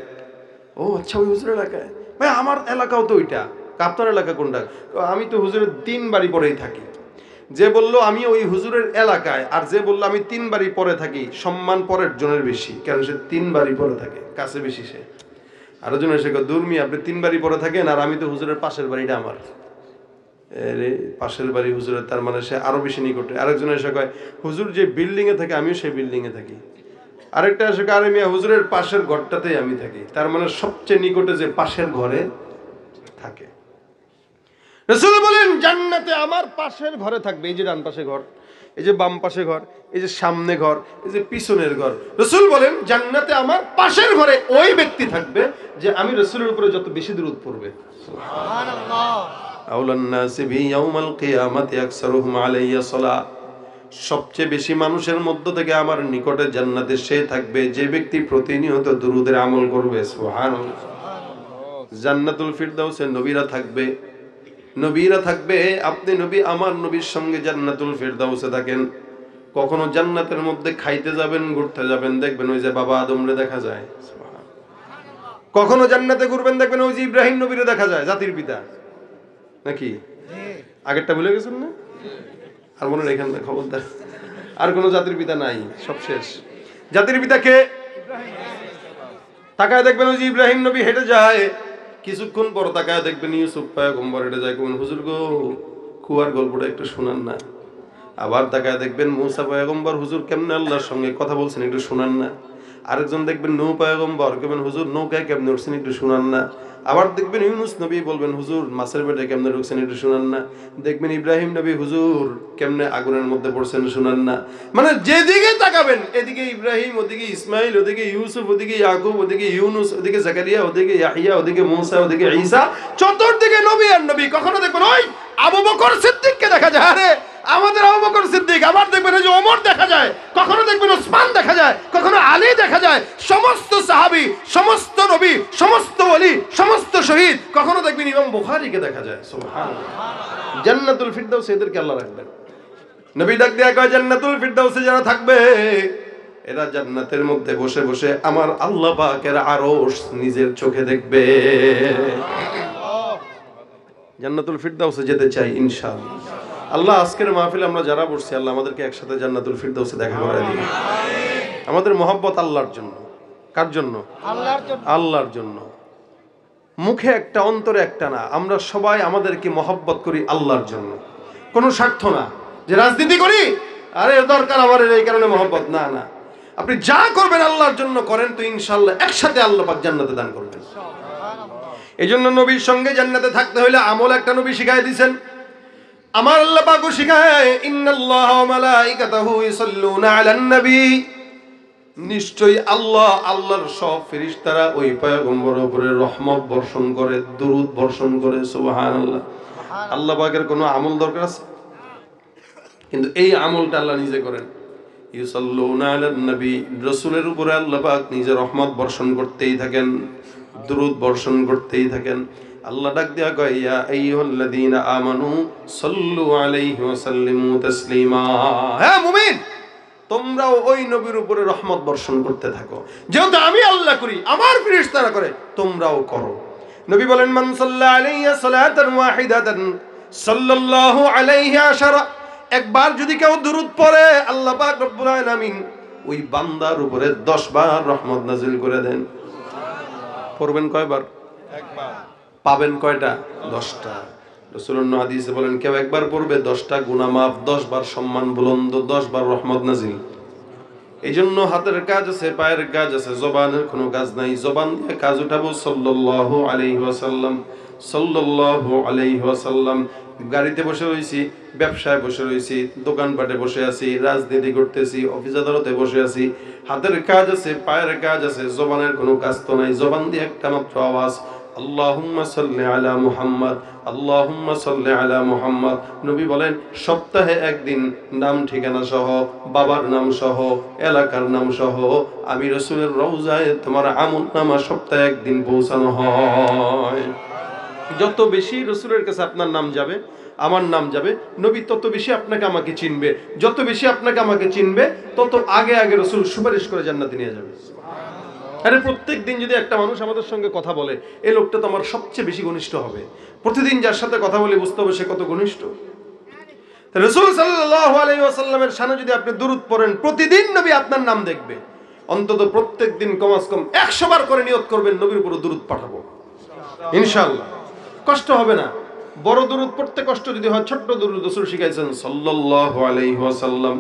ও আচ্ছা, ওই হুজুরের এলাকায়। ভাই আমার এলাকাও তো ওইটা। আপনার এলাকা কোনটা? আমি তো হুজুরের 3 বাড়ি পরেই থাকি। যে বললো আমি ওই হুজুরের এলাকায়, আর যে বললো আমি 3 বাড়ি পরে থাকি, সম্মান পরের জনের বেশি, কারণ সে 3 বাড়ি পরে থাকে, কাছে বেশি সে। আরো জন এসে কয়, দুর্মি আপনি 3 বাড়ি পরে থাকেন, আর আমি তো হুজুরের পাশের বাড়িটা আমার। আরে পাশের বাড়ি হুজুরের, তার মানে সে আরো বেশি নিকটে। আরেকজন এসে কয়, হুজুর যে বিল্ডিং এ থাকে আমিও সেই বিল্ডিং এ থাকি। আরেকটা এসে কয়, আরে মিয়া হুজুরের পাশের ঘরটাতেই আমি থাকি, তার মানে সবচেয়ে নিকটে যে পাশের ঘরে থাকে। রাসূল বলেন, জান্নাতে আমার পাশের ঘরে থাকবে, এই যে ডান পাশে ঘর, এই যে বাম পাশে ঘর, এই যে সামনে ঘর, এই যে পিছনের ঘর। রাসূল বলেন, জান্নাতে আমার পাশের ঘরে ওই ব্যক্তি থাকবে যে আমি রাসূলের উপরে যত বেশি দরুদ পড়বে। সুবহানাল্লাহ। আওলান নাসি বি ইয়াউমাল কিয়ামাতি আকসারুহুম আলাইয়া সালাহ। সবচেয়ে বেশি মানুষের মধ্য থেকে আমার নিকটে জান্নাতে সে থাকবে যে ব্যক্তি প্রতিনিয়ত দুরূদের আমল করবে। সুবহানাল্লাহ। জান্নাতুল ফিরদাউসে নবীরা থাকবে, নবীরা থাকবে। আপনি নবী, আমার নবীর সঙ্গে জান্নাতুল ফিরদাউসে থাকেন। কখনো জান্নাতের মধ্যে খাইতে যাবেন, ঘুরতে যাবেন, দেখবেন ওই যে বাবা আদমরে দেখা যায়। কখনো জান্নাতে ঘুরবেন, দেখবেন ওই যে ইব্রাহিম নবীরে দেখা যায়, জাতির পিতা নাকি? আগেরটা ভুলে গেছেন না? আর মনে রেখেন না, খবরদার। আর কোন জাতির পিতা নাই, সব শেষ। জাতির পিতাকে তাকায় দেখবেন ওই যে ইব্রাহিম নবী হেঁটে যায়, কিছুক্ষণ পর তাকায় দেখবেন ইউসুফ পয়গম্বর হেঁটে যায়। কোন হুজুর গো, কুয়ার গল্পটা একটু শোনান না। আবার তাকায় দেখবেন মুসা পয়গম্বর, হুজুর কেমনে আল্লাহর সঙ্গে কথা বলছেন একটু শোনান না। আরেকজন দেখবেন নূহ পয়গম্বর, কেমন হুজুর নৌকায় কেমনে উঠছেন একটু শোনান না। আবার দেখবেন ইউনুস নবী, বলবেন হুজুর মাছের পেটে কেমনে ঢুকছেন একটু শোনান না। দেখবেন ইব্রাহিম নবী, হুজুর কেমনে আগুনের মধ্যে পড়ছেন শোনান না। মানে যেদিকে তাকাবেন, এদিকে ইব্রাহিম, ওদিকে ইসমাইল, ওদিকে ইউসুফ, ওদিকে ইয়াকুব, ওদিকে ইউনুস, ওদিকে জাকারিয়া, ওদিকে ইয়াহিয়া, ওদিকে মুসা, ওদিকে ঈসা, চতুর্দিকে নবী আর নবী। কখনো দেখবেন ওই আবু বকর সিদ্দিককে দেখা যায়, আরে আমাদের আবু বকর সিদ্দিক। আবার দেখবেন ওই যে ওমর দেখা যায়, কখনো দেখবেন ওসমান দেখা যায়, কখনো আলী দেখা যায়। সমস্ত সাহাবী, সমস্ত নবী, সমস্ত ওলি, সমস্ত শহীদ। কখনো দেখবেন ইমাম বুখারীকে দেখা যায়। সুবহানাল্লাহ। জান্নাতুল ফিরদাউসে এদেরকে আল্লাহ রাখবেন। নবী ডাক দেয়া কয়, জান্নাতুল ফিরদাউসে যারা থাকবে এরা জান্নাতের মধ্যে বসে বসে আমার আল্লাহ পাকের আরশ নিজের চোখে দেখবে। জান্নাতুল ফিরদাউসে যেতে চাই ইনশাআল্লাহ। আল্লাহ আজকের মাহফিলে আমরা যারা বসছি, আল্লাহ আমাদেরকে একসাথে জান্নাতুল ফিরদাউসে দেখা করে দিন। আমাদের মহব্বত আল্লাহর জন্য। কার জন্য? আল্লাহর জন্য। আল্লাহর জন্য। মুখে একটা, অন্তরে একটা না। আমরা সবাই আমাদেরকে মহব্বত করি আল্লাহর জন্য, কোনো স্বার্থ না যে রাজনীতি করি, আরে দরকার আমার এই কারণে মহব্বত। না না, আপনি যা করবেন আল্লাহর জন্য করেন, তো ইনশাআল্লাহ একসাথে আল্লাহ পাক জান্নাতে দান করবেন। এই জন্য নবীর সঙ্গে জান্নাতে থাকতে হলে আমল একটা নবী শিখাই দিয়েছেন। আমার আল্লাহ পাকও শিখায়, ইন্নাল্লাহ ওয়া মালাইকাতাহু ইউসাল্লুনা আলান নবী। নিশ্চয়ই আল্লাহ, আল্লাহর সব ফেরেশতারা ওই পয়গম্বরের উপরে রহমত বর্ষণ করে, দরুদ বর্ষণ করে। সুবহানাল্লাহ। আল্লাহ পাকের কোনো আমল দরকার আছে? কিন্তু এই আমলটা আল্লাহ নিজে করেন। ইউসাল্লুনা আলান নবী, রাসূলের উপরে আল্লাহ পাক নিজে রহমত বর্ষণ করতেই থাকেন, দরুদ বর্ষণ করতেই থাকেন। আল্লাহ ডাক দিয়া কয় ইয়া আইয়ুহাল্লাযীনা আমানু সাল্লু আলাইহি ওয়া সাল্লিমু তাসলিমা। হ্যাঁ মুমিন, তোমরাও ওই নবীর উপরে রহমত বর্ষণ করতে থাকো, যেহেতু আমি আল্লাহ করি, আমার ফেরেশতারা করে, তোমরাও করো। নবী বলেন মান সাল্লা আলাইহি সালাতান ওয়াহিদাতান সাল্লাল্লাহু আলাইহি আশারা, একবার যদি কেউ দুরূদ পড়ে আল্লাহ পাক রব্বুল আলামিন ওই বান্দার উপরে 10 বার রহমত নাযিল করে দেন। পড়বেন কয়বার? একবার। পাবেন কয়টা? 10টা। রাসূলুল্লাহ হাদিসে বলেন কেউ একবার পড়বে 10টা গুনাহ মাফ, 10 বার সম্মান বুলন্দ, 10 বার রহমত নাযিল। এইজন্য হাতের কাজ আছে, পায়ের কাজ আছে, জবানের কোনো কাজ নাই। জবান দিয়ে কাজ উঠাবো সাল্লাল্লাহু আলাইহি ওয়াসাল্লাম, সাল্লাল্লাহু আলাইহি ওয়াসাল্লাম। গাড়িতে বসে রয়েছি, ব্যবসায় বসে রয়েছি, দোকানপাটে বসে আছি, রাজনীতি করতেছি, অফিস আদালতে বসে আছি, হাতের কাজ আছে, পায়ের কাজ আছে, জবানের কোনো কাজ তো নাই। জবান দিয়ে একটা মাত্র আওয়াজ আল্লাহুম্মা সাল্লি আলা মুহাম্মদ, আল্লাহুম্মা সাল্লি আলা মুহাম্মদ। নবী বলেন সপ্তাহে একদিন নাম ঠিকানা সহ, বাবার নাম সহ, এলাকার নাম সহ আমি রাসূলের রওজায় তোমার আমলনামা সপ্তাহে একদিন পৌঁছানো হয়। যত বেশি রাসূলের কাছে আপনার নাম যাবে, আমার নাম যাবে, নবী তত বেশি আপনাকে আমাকে চিনবে। যত বেশি আপনাকে আমাকে চিনবে, তত আগে আগে রাসূল সুপারিশ করে জান্নাতে নিয়ে যাবে। আরে প্রত্যেক দিন যদি একটা মানুষ আমাদের সঙ্গে কথা বলে, এই লোকটা তো আমার সবচেয়ে বেশি ঘনিষ্ঠ হবে। প্রতিদিন যার সাথে কথা বলে বুঝতে হবে সে কত ঘনিষ্ঠ। রাসূল সাল্লাল্লাহু আলাইহি ওয়াসাল্লামের শানে যদি আপনি দুরূদ পড়েন, প্রতিদিন নবী আপনার নাম দেখবে। অন্তত প্রত্যেক দিন কমাস কম 100 বার করে নিয়ত করবেন নবীর উপর দুরূদ পাঠাবো ইনশাআল্লাহ। কষ্ট হবে না। বড় দুরূদ পড়তে কষ্ট যদি হয়, ছোট্ট দুরূদ রাসূল শিখাইছেন সাল্লাল্লাহু আলাইহি ওয়াসাল্লাম,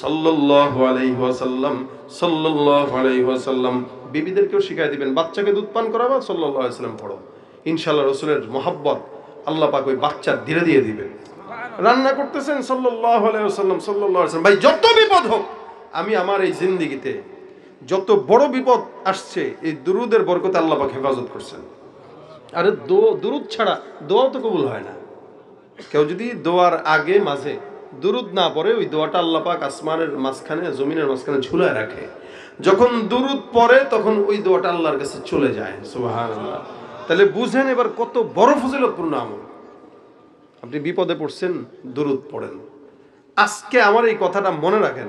সাল্লাল্লাহু আলাইহি ওয়াসাল্লাম, সাল্লাল্লাহু আলাইহি ওয়াসাল্লাম। বিবিদেরকেও শিখাই দিবেন, বাচ্চাকে দুধ পান করাবা সাল্লাল্লাহু আলাইহি ওয়াসাল্লাম পড়ো। ইনশাআল্লাহ রাসূলের মহব্বত আল্লাহ পাক ওই বাচ্চার ধীরে ধীরে দিবেন। রান্না করতেছেন সাল্লাল্লাহু আলাইহি ওয়াসাল্লাম, সাল্লাল্লাহু আলাইহি ওয়াসাল্লাম। ভাই যত বিপদ হোক, আমি আমার এই জিন্দেগিতে যত বড় বিপদ আসছে এই দুরূদের বরকতে আল্লাহ পাক হেফাজত করছেন। আরে দুরূদ ছাড়া দোয়া তো কবুল হয় না। কেউ যদি দোয়ার আগে মাঝে দুরূদ না পড়ে, ওই দোয়াটা আল্লাহ পাক আসমানের মাঝখানে, জমিনের মাঝখানে ঝুলায় রাখে। যখন দুরূদ পড়ে তখন ওই দোয়াটা আল্লাহর কাছে চলে যায়। সুবহানাল্লাহ। তাহলে বুঝেন এবার কত বড় ফজিলতপূর্ণ আমল। আপনি বিপদে পড়ছেন, দুরূদ পড়েন। আজকে আমার এই কথাটা মনে রাখেন,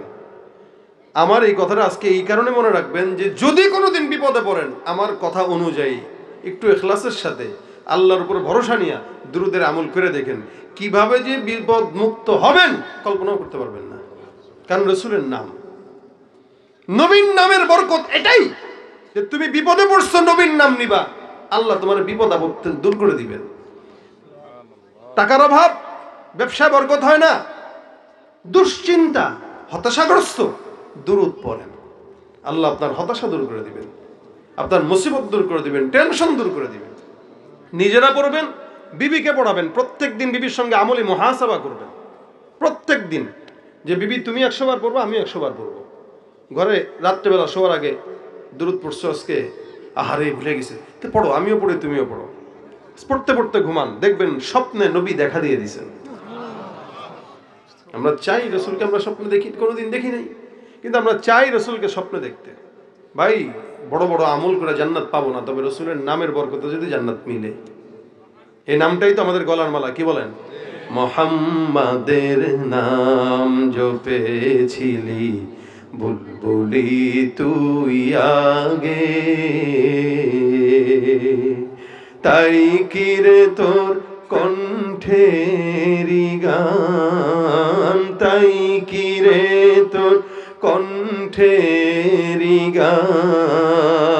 আমার এই কথাটা আজকে এই কারণে মনে রাখবেন যে যদি কোনোদিন বিপদে পড়েন, আমার কথা অনুযায়ী একটু ইখলাসের সাথে আল্লাহর উপর ভরসা নিয়ে দুরূদের আমল করে দেখেন, কিভাবে যে বিপদ মুক্ত হবেন কল্পনাও করতে পারবেন না। কারণ রাসূলের নাম, নবীর নামের বরকত এটাই যে তুমি বিপদে পড়ছো, নবীর নাম নিবা, আল্লাহ তোমার বিপদ আপদ দূর করে দিবেন। টাকার অভাব, ব্যবসায় বরকত হয় না, দুশ্চিন্তা, হতাশাগ্রস্ত, দুরূদ পড়েন, আল্লাহ আপনার হতাশা দূর করে দিবেন, আপনার মুসিবত দূর করে দিবেন, টেনশন দূর করে দিবেন। নিজেরা পড়বেন, বিবিকে পড়াবেন। প্রত্যেক দিন বিবির সঙ্গে আমলি মুহাসাবা করবেন। প্রত্যেক দিন যে বিবি তুমি 100 বার পড়বো, আমি 100 বার পড়বো। ঘরে রাত্রেবেলা শোয়ার আগে দুরূদ পড়ছো আজকে, আহারে ভুলে গেছে, তো পড়ো, আমিও পড়ি, তুমিও পড়ো। পড়তে পড়তে ঘুমান, দেখবেন স্বপ্নে নবী দেখা দিয়ে দিয়েছেন। আমরা চাই রাসূলকে আমরা স্বপ্নে দেখি, কোনোদিন দেখি নাই, কিন্তু আমরা চাই রাসূলকে স্বপ্নে দেখতে। ভাই বড় বড় আমল করে জান্নাত পাবো না, তবে রাসূলের নামের বরকতে যদি জান্নাত মিলে, এই নামটাই তো আমাদের গলার মালা। কি বলেন? মুহাম্মাদের নাম জপেছিলি বুলবুলি তুই আগে, তাই কি রে তোর কণ্ঠেরি গান, তাই কি রে তোর কণ্ঠেরি গান,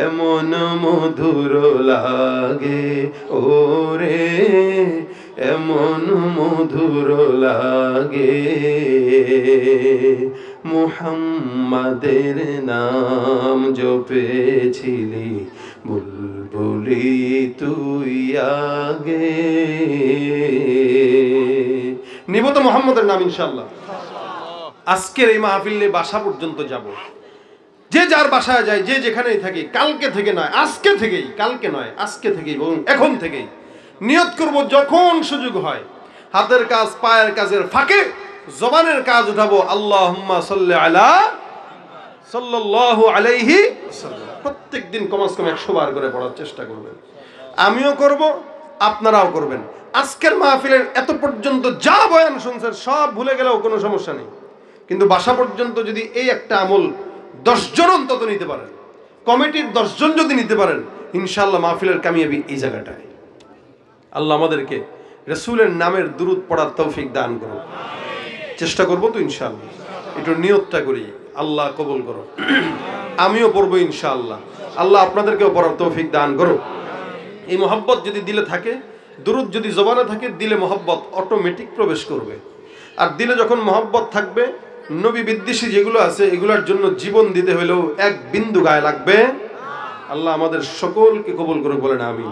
এমন মধুর লাগে ওরে, এমন মধুর লাগে। মুহাম্মাদের নাম জপেছিলি বুলবুলি তুই আগে। নিব তো মুহাম্মাদের নাম ইনশাআল্লাহ। আজকের এই মাহফিলে বাসা পর্যন্ত যাব, যে যার বাসায় যায়, যে যেখানেই থাকি, কালকে থেকে নয় আজকে থেকেই, কালকে নয় আজকে থেকেই বলুন, এখন থেকেই নিয়ত করব, যখন সুযোগ হয় হাতের কাজ পায়ের কাজের ফাঁকে জবানের কাজ উঠাবো আল্লাহুম্মা সাল্লি আলা সাল্লাল্লাহু আলাইহি ওয়াসাল্লাম। প্রত্যেকদিন কমস কম 100 বার করে পড়ার চেষ্টা করবেন। আমিও করব, আপনারাও করবেন। আজকের মাহফিলের এত পর্যন্ত যা বয়ান শুনছেন সব ভুলে গেলেও কোনো সমস্যা নেই, কিন্তু বাসা পর্যন্ত যদি এই একটা আমল 10 জন অন্তত নিতে পারেন, কমিটির 10 জন যদি নিতে পারেন, ইনশাআল্লাহ মাহফিলের কামিয়াবি এই জায়গাটায়। আল্লাহ আমাদেরকে রাসূলের নামের দুরূদ পড়ার তৌফিক দান করুন। চেষ্টা করব তো ইনশাআল্লাহ, একটু নিয়তটা করি, আল্লাহ কবুল করো। আমিও পড়বো ইনশাআল্লাহ, আল্লাহ আপনাদেরকেও পড়ার তৌফিক দান করো। এই মহব্বত যদি দিলে থাকে, দুরূদ যদি জবানে থাকে, দিলে মহব্বত অটোমেটিক প্রবেশ করবে। আর দিলে যখন মহব্বত থাকবে, নবী বিদ্বেষী যেগুলো আছে এগুলোর জন্য জীবন দিতে হলেও এক বিন্দু গায়ে লাগবে। আল্লাহ আমাদের সকলকে কবুল করুক, বলেন আমিন।